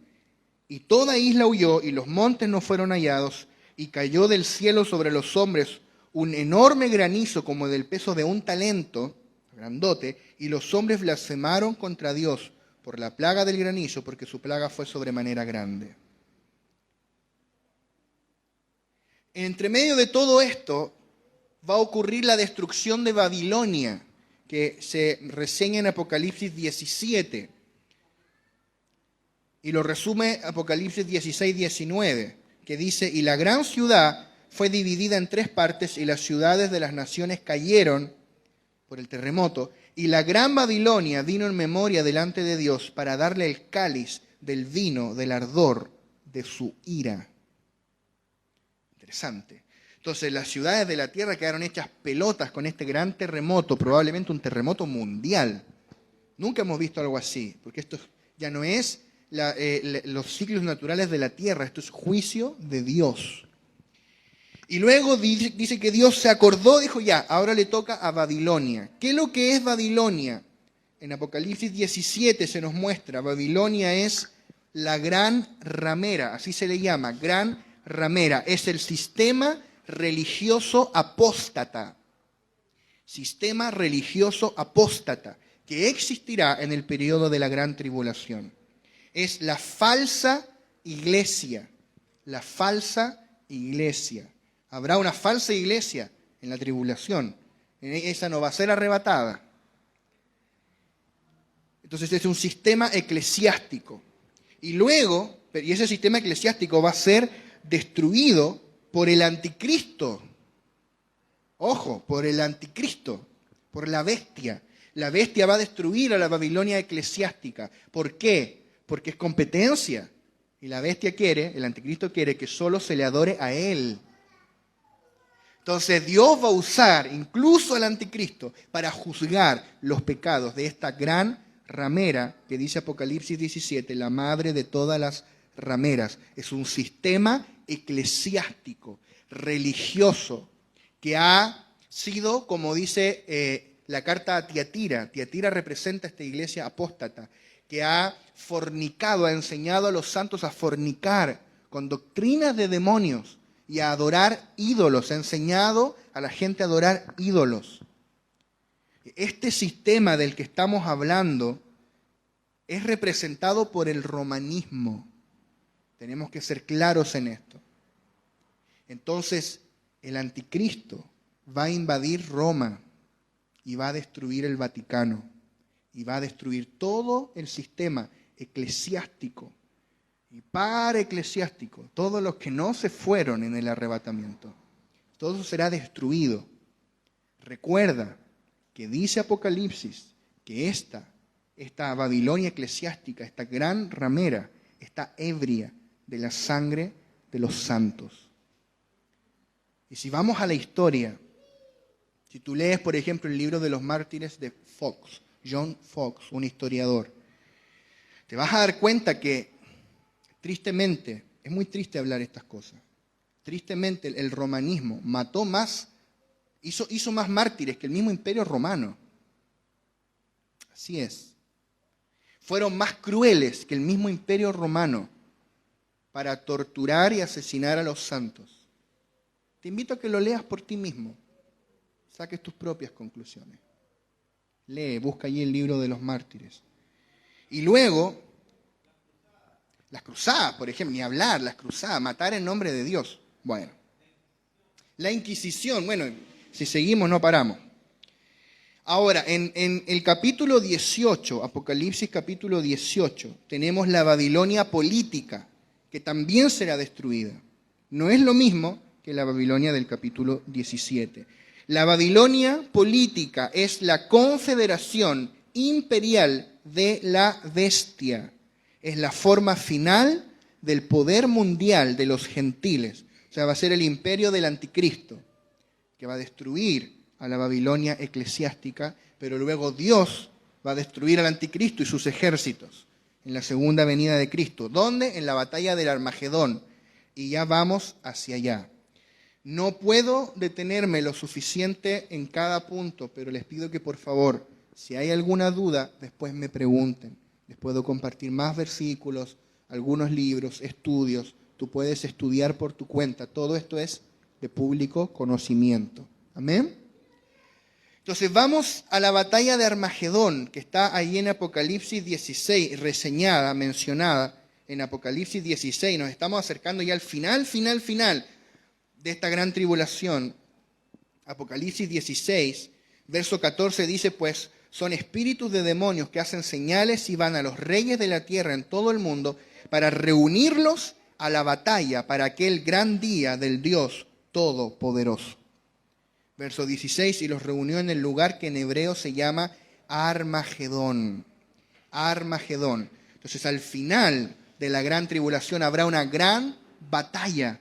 Y toda isla huyó y los montes no fueron hallados y cayó del cielo sobre los hombres un enorme granizo como del peso de un talento, grandote, y los hombres blasfemaron contra Dios por la plaga del granizo, porque su plaga fue sobremanera grande. Entre medio de todo esto va a ocurrir la destrucción de Babilonia, que se reseña en Apocalipsis 17. Y lo resume Apocalipsis 16, 19, que dice, y la gran ciudad fue dividida en tres partes, y las ciudades de las naciones cayeron por el terremoto, y la gran Babilonia vino en memoria delante de Dios para darle el cáliz del vino del ardor de su ira. Interesante. Entonces las ciudades de la tierra quedaron hechas pelotas con este gran terremoto, probablemente un terremoto mundial. Nunca hemos visto algo así, porque esto ya no es los ciclos naturales de la tierra, esto es juicio de Dios. Y luego dice que Dios se acordó, dijo ya, ahora le toca a Babilonia. ¿Qué es lo que es Babilonia? En Apocalipsis 17 se nos muestra, Babilonia es la gran ramera, así se le llama, gran ramera. Es el sistema religioso apóstata. Sistema religioso apóstata que existirá en el periodo de la gran tribulación. Es la falsa iglesia. La falsa iglesia. Habrá una falsa iglesia en la tribulación. Esa no va a ser arrebatada. Entonces es un sistema eclesiástico. Y luego, y ese sistema eclesiástico va a ser destruido por el anticristo. Ojo, por el anticristo, por la bestia. La bestia va a destruir a la Babilonia eclesiástica. ¿Por qué? Porque es competencia. Y la bestia quiere, el anticristo quiere que solo se le adore a él. Entonces Dios va a usar incluso al anticristo para juzgar los pecados de esta gran ramera que dice Apocalipsis 17, la madre de todas las rameras. Es un sistema eclesiástico, religioso, que ha sido, como dice la carta a Tiatira. Tiatira representa esta iglesia apóstata, que ha fornicado, ha enseñado a los santos a fornicar con doctrinas de demonios y a adorar ídolos, ha enseñado a la gente a adorar ídolos. Este sistema del que estamos hablando es representado por el romanismo. Tenemos que ser claros en esto. Entonces, el anticristo va a invadir Roma y va a destruir el Vaticano y va a destruir todo el sistema eclesiástico y paraeclesiástico, todos los que no se fueron en el arrebatamiento. Todo será destruido. Recuerda que dice Apocalipsis que esta Babilonia eclesiástica, esta gran ramera, está ebria de la sangre de los santos. Y si vamos a la historia, si tú lees, por ejemplo, el libro de los mártires de Fox, John Fox, un historiador, te vas a dar cuenta que, tristemente, es muy triste hablar estas cosas, tristemente el romanismo mató más, hizo más mártires que el mismo imperio romano. Así es. Fueron más crueles que el mismo imperio romano para torturar y asesinar a los santos. Te invito a que lo leas por ti mismo. Saques tus propias conclusiones. Lee, busca allí el libro de los mártires. Y luego, las cruzadas, por ejemplo, ni hablar, las cruzadas, matar en nombre de Dios. Bueno, la Inquisición, bueno, si seguimos no paramos. Ahora, en el capítulo 18, Apocalipsis capítulo 18, tenemos la Babilonia política, que también será destruida. No es lo mismo que la Babilonia del capítulo 17. La Babilonia política es la confederación imperial de la bestia. Es la forma final del poder mundial de los gentiles. O sea, va a ser el imperio del anticristo, que va a destruir a la Babilonia eclesiástica, pero luego Dios va a destruir al anticristo y sus ejércitos en la segunda venida de Cristo. ¿Dónde? En la batalla del Armagedón. Y ya vamos hacia allá. No puedo detenerme lo suficiente en cada punto, pero les pido que por favor, si hay alguna duda, después me pregunten. Les puedo compartir más versículos, algunos libros, estudios. Tú puedes estudiar por tu cuenta. Todo esto es de público conocimiento. Amén. Entonces vamos a la batalla de Armagedón, que está ahí en Apocalipsis 16, reseñada, mencionada en Apocalipsis 16. Nos estamos acercando ya al final de esta gran tribulación. Apocalipsis 16, verso 14 dice, pues son espíritus de demonios que hacen señales y van a los reyes de la tierra en todo el mundo para reunirlos a la batalla para aquel gran día del Dios Todopoderoso. Verso 16, y los reunió en el lugar que en hebreo se llama Armagedón. Armagedón. Entonces al final de la gran tribulación habrá una gran batalla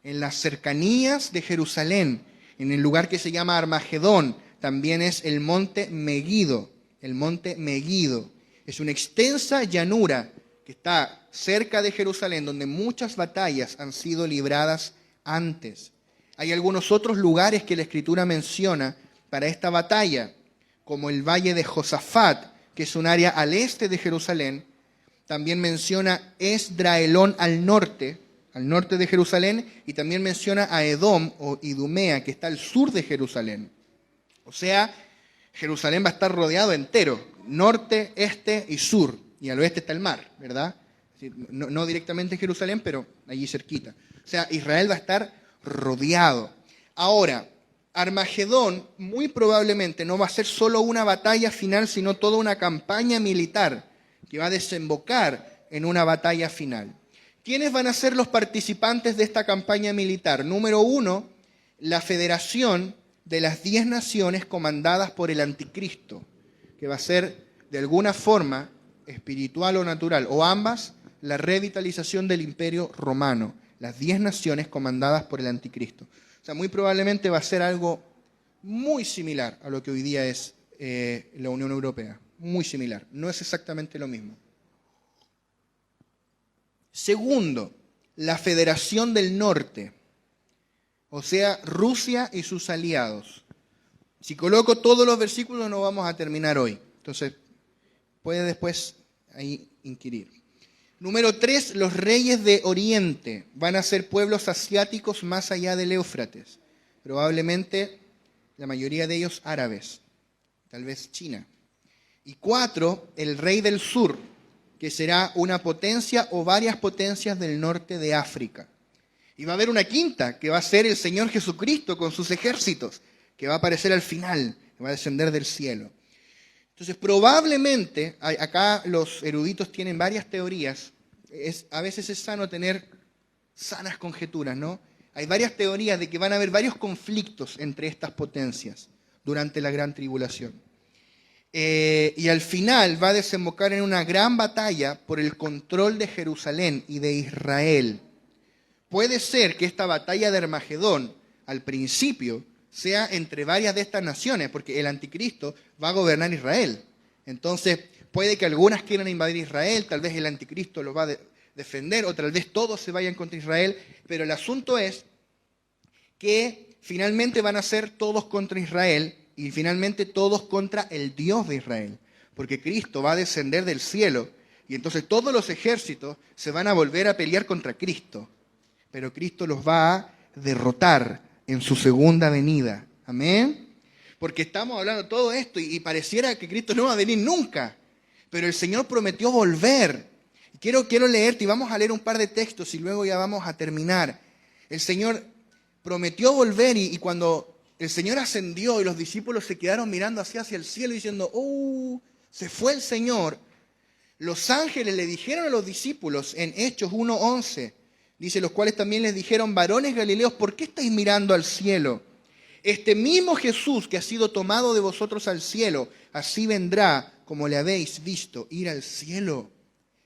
en las cercanías de Jerusalén, en el lugar que se llama Armagedón. También es el monte Meguido. El monte Meguido. Es una extensa llanura que está cerca de Jerusalén, donde muchas batallas han sido libradas antes. Hay algunos otros lugares que la Escritura menciona para esta batalla, como el valle de Josafat, que es un área al este de Jerusalén. También menciona Esdraelón al norte de Jerusalén, y también menciona a Edom o Idumea, que está al sur de Jerusalén. O sea, Jerusalén va a estar rodeado entero, norte, este y sur, y al oeste está el mar, ¿verdad? No directamente en Jerusalén, pero allí cerquita. O sea, Israel va a estar rodeado. Ahora, Armagedón muy probablemente no va a ser solo una batalla final, sino toda una campaña militar que va a desembocar en una batalla final. ¿Quiénes van a ser los participantes de esta campaña militar? Número 1, la federación de las 10 naciones comandadas por el anticristo, que va a ser de alguna forma espiritual o natural, o ambas, la revitalización del imperio romano, las 10 naciones comandadas por el anticristo. O sea, muy probablemente va a ser algo muy similar a lo que hoy día es la Unión Europea. Muy similar. No es exactamente lo mismo. Segundo, la Federación del Norte. O sea, Rusia y sus aliados. Si coloco todos los versículos no vamos a terminar hoy. Entonces, puede después ahí inquirir. Número 3, los reyes de Oriente van a ser pueblos asiáticos más allá del Éufrates. Probablemente la mayoría de ellos árabes, tal vez China. Y 4, el rey del sur, que será una potencia o varias potencias del norte de África. Y va a haber una quinta, que va a ser el Señor Jesucristo con sus ejércitos, que va a aparecer al final, que va a descender del cielo. Entonces, probablemente, acá los eruditos tienen varias teorías, a veces es sano tener sanas conjeturas, ¿no? Hay varias teorías de que van a haber varios conflictos entre estas potencias durante la gran tribulación. Y al final va a desembocar en una gran batalla por el control de Jerusalén y de Israel. Puede ser que esta batalla de Armagedón, al principio, sea entre varias de estas naciones, porque el anticristo va a gobernar Israel. Entonces, puede que algunas quieran invadir Israel, tal vez el anticristo lo va a defender, o tal vez todos se vayan contra Israel, pero el asunto es que finalmente van a ser todos contra Israel y finalmente todos contra el Dios de Israel, porque Cristo va a descender del cielo y entonces todos los ejércitos se van a volver a pelear contra Cristo, pero Cristo los va a derrotar en su segunda venida. Amén. Porque estamos hablando de todo esto y pareciera que Cristo no va a venir nunca, pero el Señor prometió volver. Quiero leerte y vamos a leer un par de textos y luego ya vamos a terminar. El Señor prometió volver y cuando el Señor ascendió y los discípulos se quedaron mirando hacia el cielo diciendo, se fue el Señor. Los ángeles le dijeron a los discípulos en Hechos 1:11, dice, los cuales también les dijeron, varones galileos, ¿por qué estáis mirando al cielo? Este mismo Jesús que ha sido tomado de vosotros al cielo, así vendrá como le habéis visto ir al cielo.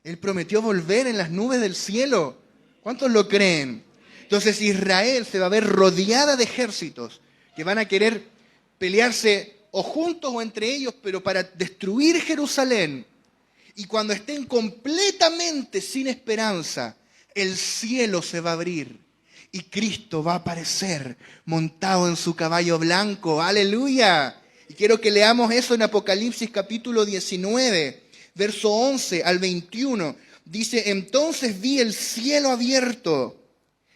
Él prometió volver en las nubes del cielo. ¿Cuántos lo creen? Entonces Israel se va a ver rodeada de ejércitos que van a querer pelearse o juntos o entre ellos, pero para destruir Jerusalén. Y cuando estén completamente sin esperanza, el cielo se va a abrir y Cristo va a aparecer montado en su caballo blanco. ¡Aleluya! Y quiero que leamos eso en Apocalipsis capítulo 19, verso 11 al 21. Dice, entonces vi el cielo abierto.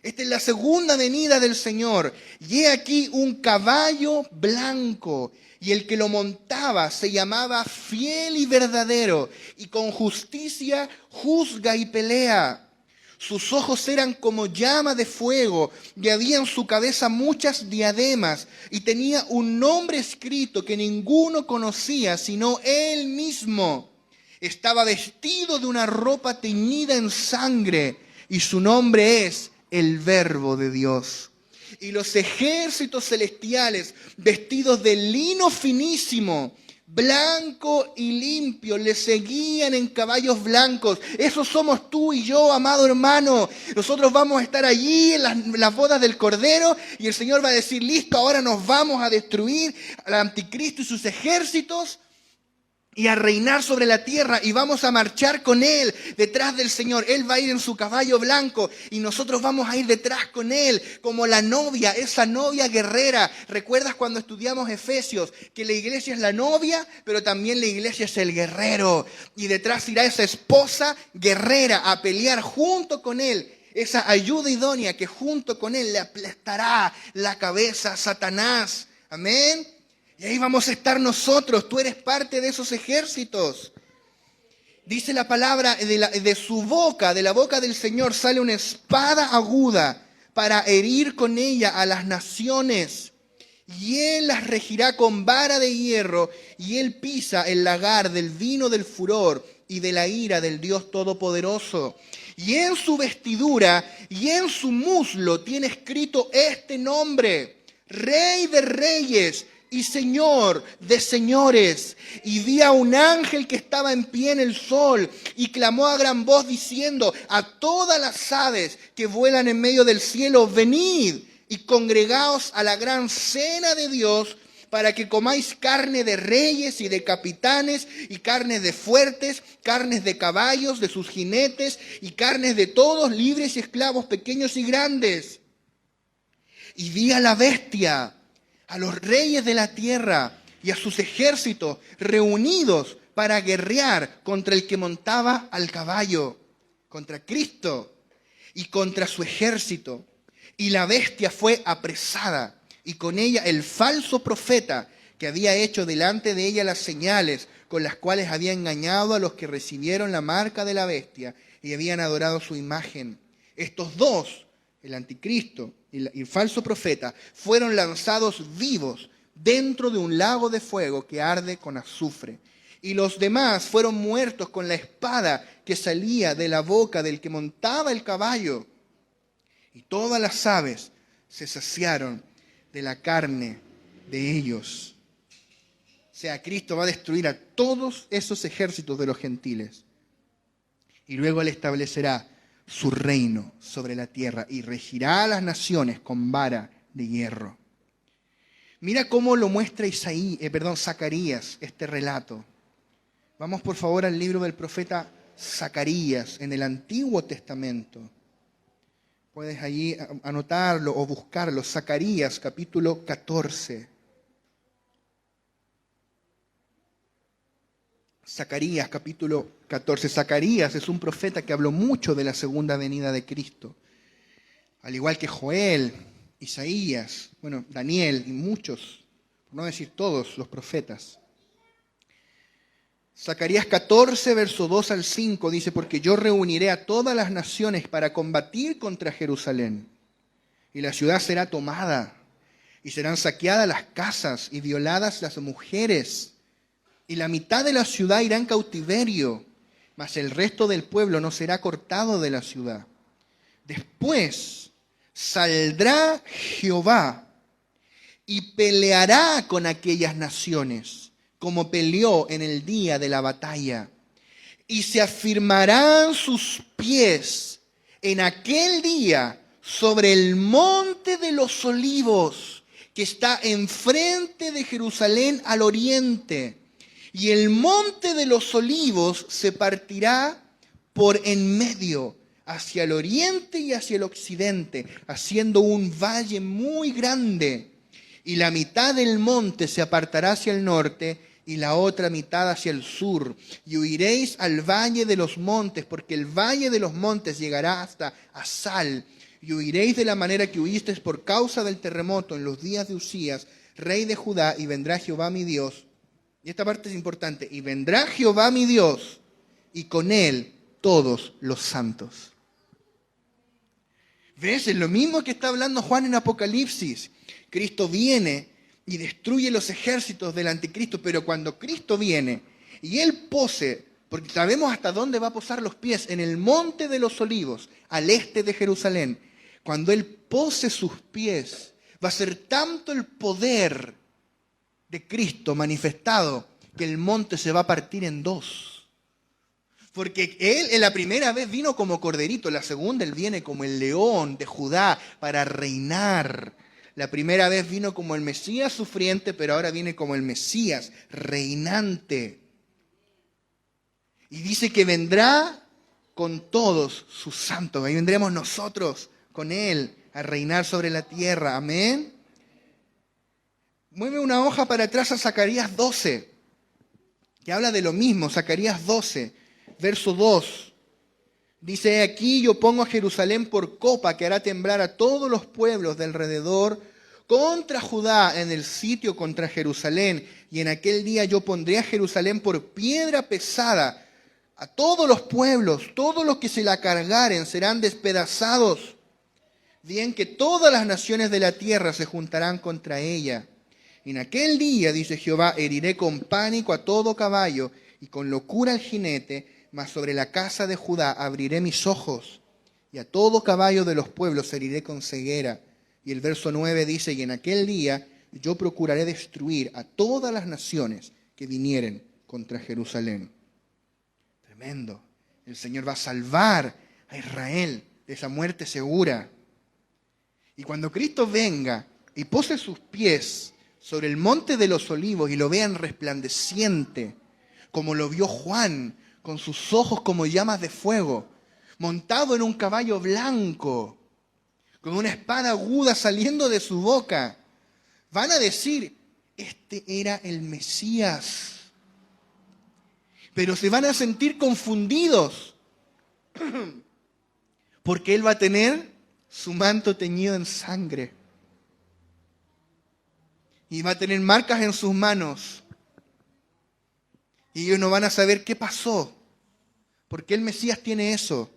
Esta es la segunda venida del Señor. Y he aquí un caballo blanco. Y el que lo montaba se llamaba Fiel y Verdadero. Y con justicia juzga y pelea. Sus ojos eran como llama de fuego, y había en su cabeza muchas diademas, y tenía un nombre escrito que ninguno conocía, sino él mismo. Estaba vestido de una ropa teñida en sangre, y su nombre es el Verbo de Dios. Y los ejércitos celestiales, vestidos de lino finísimo, blanco y limpio, le seguían en caballos blancos. Esos somos tú y yo, amado hermano. Nosotros vamos a estar allí en las bodas del Cordero y el Señor va a decir, listo, ahora nos vamos a destruir al anticristo y sus ejércitos y a reinar sobre la tierra y vamos a marchar con Él detrás del Señor. Él va a ir en su caballo blanco y nosotros vamos a ir detrás con Él como la novia, esa novia guerrera. ¿Recuerdas cuando estudiamos Efesios? Que la iglesia es la novia, pero también la iglesia es el guerrero. Y detrás irá esa esposa guerrera a pelear junto con Él. Esa ayuda idónea que junto con Él le aplastará la cabeza a Satanás. Amén. Y ahí vamos a estar nosotros. Tú eres parte de esos ejércitos. Dice la palabra, de su boca, de la boca del Señor, sale una espada aguda para herir con ella a las naciones. Y Él las regirá con vara de hierro, y Él pisa el lagar del vino del furor y de la ira del Dios Todopoderoso. Y en su vestidura y en su muslo tiene escrito este nombre: Rey de Reyes y Señor de señores. Y vi a un ángel que estaba en pie en el sol y clamó a gran voz diciendo a todas las aves que vuelan en medio del cielo: venid y congregaos a la gran cena de Dios, para que comáis carne de reyes y de capitanes, y carnes de fuertes, carnes de caballos, de sus jinetes, y carnes de todos, libres y esclavos, pequeños y grandes. Y vi a la bestia, a los reyes de la tierra y a sus ejércitos reunidos para guerrear contra el que montaba al caballo, contra Cristo y contra su ejército. Y la bestia fue apresada, y con ella el falso profeta, que había hecho delante de ella las señales con las cuales había engañado a los que recibieron la marca de la bestia y habían adorado su imagen. Estos dos, el anticristo y el falso profeta, fueron lanzados vivos dentro de un lago de fuego que arde con azufre. Y los demás fueron muertos con la espada que salía de la boca del que montaba el caballo. Y todas las aves se saciaron de la carne de ellos. O sea, Cristo va a destruir a todos esos ejércitos de los gentiles. Y luego Él establecerá su reino sobre la tierra y regirá a las naciones con vara de hierro. Mira cómo lo muestra Zacarías, este relato. Vamos por favor al libro del profeta Zacarías en el Antiguo Testamento. Puedes allí anotarlo o buscarlo. Zacarías, capítulo 14. Zacarías, capítulo 14. Zacarías es un profeta que habló mucho de la segunda venida de Cristo. Al igual que Joel, Isaías, Daniel y muchos, por no decir todos los profetas. Zacarías 14, verso 2 al 5 dice: porque yo reuniré a todas las naciones para combatir contra Jerusalén, y la ciudad será tomada, y serán saqueadas las casas y violadas las mujeres, y la mitad de la ciudad irá en cautiverio, mas el resto del pueblo no será cortado de la ciudad. Después saldrá Jehová y peleará con aquellas naciones, como peleó en el día de la batalla. Y se afirmarán sus pies en aquel día sobre el monte de los olivos, que está enfrente de Jerusalén al oriente. Y el monte de los olivos se partirá por en medio, hacia el oriente y hacia el occidente, haciendo un valle muy grande. Y la mitad del monte se apartará hacia el norte y la otra mitad hacia el sur. Y huiréis al valle de los montes, porque el valle de los montes llegará hasta Asal. Y huiréis de la manera que huisteis por causa del terremoto en los días de Usías, rey de Judá, y vendrá Jehová mi Dios. Y esta parte es importante. Y vendrá Jehová mi Dios, y con él todos los santos. ¿Ves? Es lo mismo que está hablando Juan en Apocalipsis. Cristo viene y destruye los ejércitos del anticristo, pero cuando Cristo viene y Él pose, porque sabemos hasta dónde va a posar los pies, en el monte de los olivos, al este de Jerusalén, cuando Él pose sus pies, va a ser tanto el poder de Cristo manifestado que el monte se va a partir en dos. Porque Él en la primera vez vino como corderito, en la segunda Él viene como el león de Judá para reinar. La primera vez vino como el Mesías sufriente, pero ahora viene como el Mesías reinante. Y dice que vendrá con todos sus santos. Ahí vendremos nosotros con Él a reinar sobre la tierra. Amén. Mueve una hoja para atrás a Zacarías 12, que habla de lo mismo. Zacarías 12, verso 2. Dice: aquí yo pongo a Jerusalén por copa que hará temblar a todos los pueblos de alrededor contra Judá en el sitio contra Jerusalén. Y en aquel día yo pondré a Jerusalén por piedra pesada a todos los pueblos, todos los que se la cargaren serán despedazados. Bien que todas las naciones de la tierra se juntarán contra ella. En aquel día, dice Jehová, heriré con pánico a todo caballo y con locura al jinete, mas sobre la casa de Judá abriré mis ojos, y a todo caballo de los pueblos heriré con ceguera. Y el verso 9 dice, y en aquel día yo procuraré destruir a todas las naciones que vinieren contra Jerusalén. Tremendo. El Señor va a salvar a Israel de esa muerte segura. Y cuando Cristo venga y pose sus pies sobre el monte de los olivos y lo vean resplandeciente, como lo vio Juan, con sus ojos como llamas de fuego, montado en un caballo blanco, con una espada aguda saliendo de su boca, van a decir, este era el Mesías. Pero se van a sentir confundidos, porque Él va a tener su manto teñido en sangre. Y va a tener marcas en sus manos. Y ellos no van a saber qué pasó. ¿Por qué el Mesías tiene eso?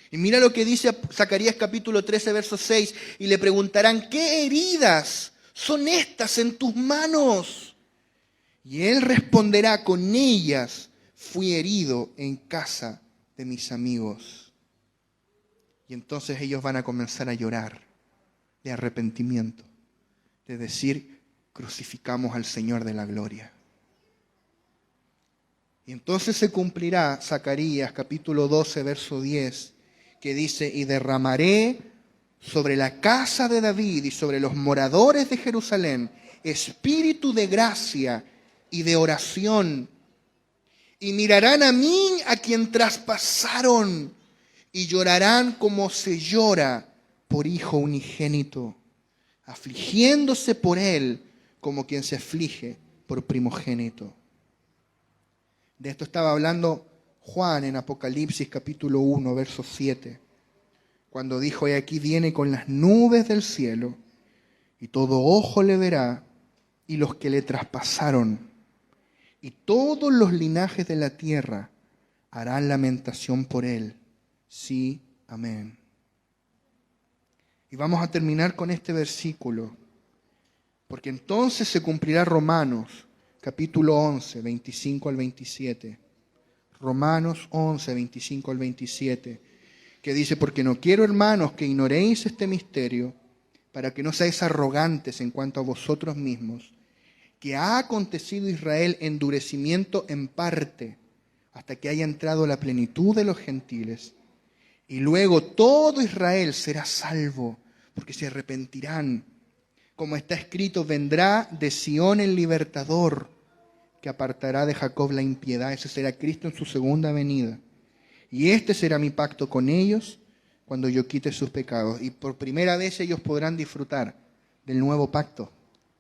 Y mira lo que dice Zacarías capítulo 13, verso 6. Y le preguntarán, ¿qué heridas son estas en tus manos? Y él responderá, con ellas fui herido en casa de mis amigos. Y entonces ellos van a comenzar a llorar de arrepentimiento, de decir, crucificamos al Señor de la gloria. Y entonces se cumplirá Zacarías capítulo 12, verso 10, que dice, y derramaré sobre la casa de David y sobre los moradores de Jerusalén espíritu de gracia y de oración. Y mirarán a mí, a quien traspasaron, y llorarán como se llora por hijo unigénito, afligiéndose por él como quien se aflige por primogénito. De esto estaba hablando Juan en Apocalipsis capítulo 1, verso 7, cuando dijo, he aquí viene con las nubes del cielo, y todo ojo le verá, y los que le traspasaron, y todos los linajes de la tierra harán lamentación por él. Sí, amén. Y vamos a terminar con este versículo, porque entonces se cumplirá Romanos, capítulo 11, 25 al 27. Romanos 11, 25 al 27, que dice, porque no quiero, hermanos, que ignoréis este misterio, para que no seáis arrogantes en cuanto a vosotros mismos, que ha acontecido Israel endurecimiento en parte, hasta que haya entrado la plenitud de los gentiles. Y luego todo Israel será salvo, porque se arrepentirán. Como está escrito, vendrá de Sión el libertador, que apartará de Jacob la impiedad. Ese será Cristo en su segunda venida. Y este será mi pacto con ellos cuando yo quite sus pecados. Y por primera vez ellos podrán disfrutar del nuevo pacto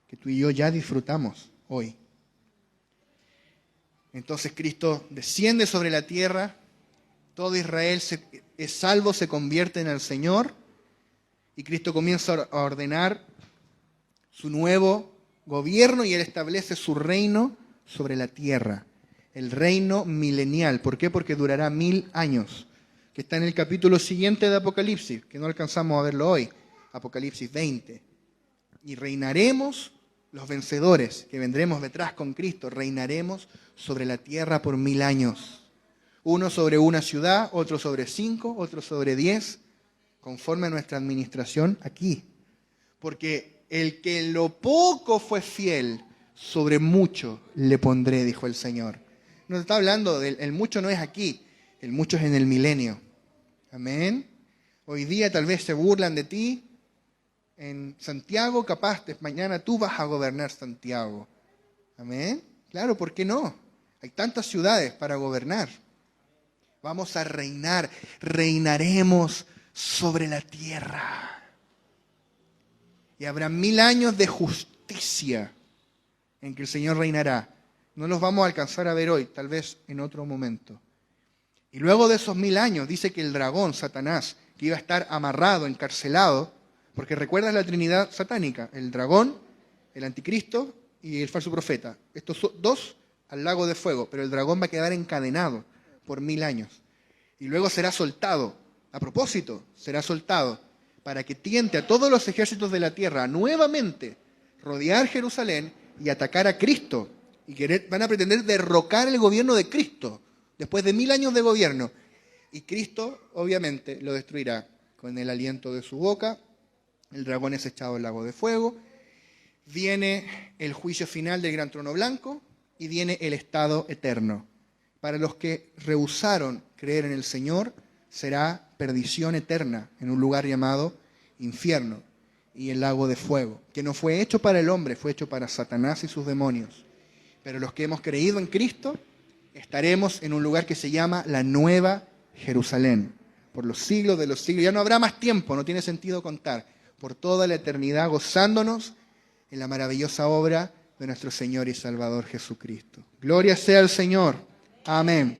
que tú y yo ya disfrutamos hoy. Entonces Cristo desciende sobre la tierra, todo Israel es salvo, se convierte en el Señor, y Cristo comienza a ordenar su nuevo gobierno y Él establece su reino sobre la tierra, el reino milenial. ¿Por qué? Porque durará 1000 años, que está en el capítulo siguiente de Apocalipsis, que no alcanzamos a verlo hoy, Apocalipsis 20. Y reinaremos los vencedores, que vendremos detrás con Cristo, reinaremos sobre la tierra por 1000 años. Uno sobre una ciudad, otro sobre 5, otro sobre 10, conforme a nuestra administración aquí. Porque el que en lo poco fue fiel, sobre mucho le pondré, dijo el Señor. No está hablando el mucho, no es aquí, el mucho es en el milenio. Amén. Hoy día tal vez se burlan de ti en Santiago, capaz mañana tú vas a gobernar Santiago. Amén. Claro, ¿por qué no? Hay tantas ciudades para gobernar. Vamos a reinar, reinaremos sobre la tierra. Y habrá 1000 años de justicia en que el Señor reinará. No los vamos a alcanzar a ver hoy, tal vez en otro momento. Y luego de esos 1000 años, dice que el dragón, Satanás, que iba a estar amarrado, encarcelado, porque recuerdas la Trinidad satánica, el dragón, el anticristo y el falso profeta. Estos dos al lago de fuego, pero el dragón va a quedar encadenado por 1000 años. Y luego será soltado. A propósito, será soltado para que tiente a todos los ejércitos de la tierra a nuevamente rodear Jerusalén y atacar a Cristo. Y van a pretender derrocar el gobierno de Cristo después de 1000 años de gobierno. Y Cristo, obviamente, lo destruirá con el aliento de su boca. El dragón es echado al lago de fuego. Viene el juicio final del gran trono blanco y viene el estado eterno. Para los que rehusaron creer en el Señor, será perdición eterna en un lugar llamado infierno y el lago de fuego, que no fue hecho para el hombre, fue hecho para Satanás y sus demonios. Pero los que hemos creído en Cristo, estaremos en un lugar que se llama la Nueva Jerusalén, por los siglos de los siglos. Ya no habrá más tiempo, no tiene sentido contar, por toda la eternidad, gozándonos en la maravillosa obra de nuestro Señor y Salvador Jesucristo. Gloria sea al Señor. Amén.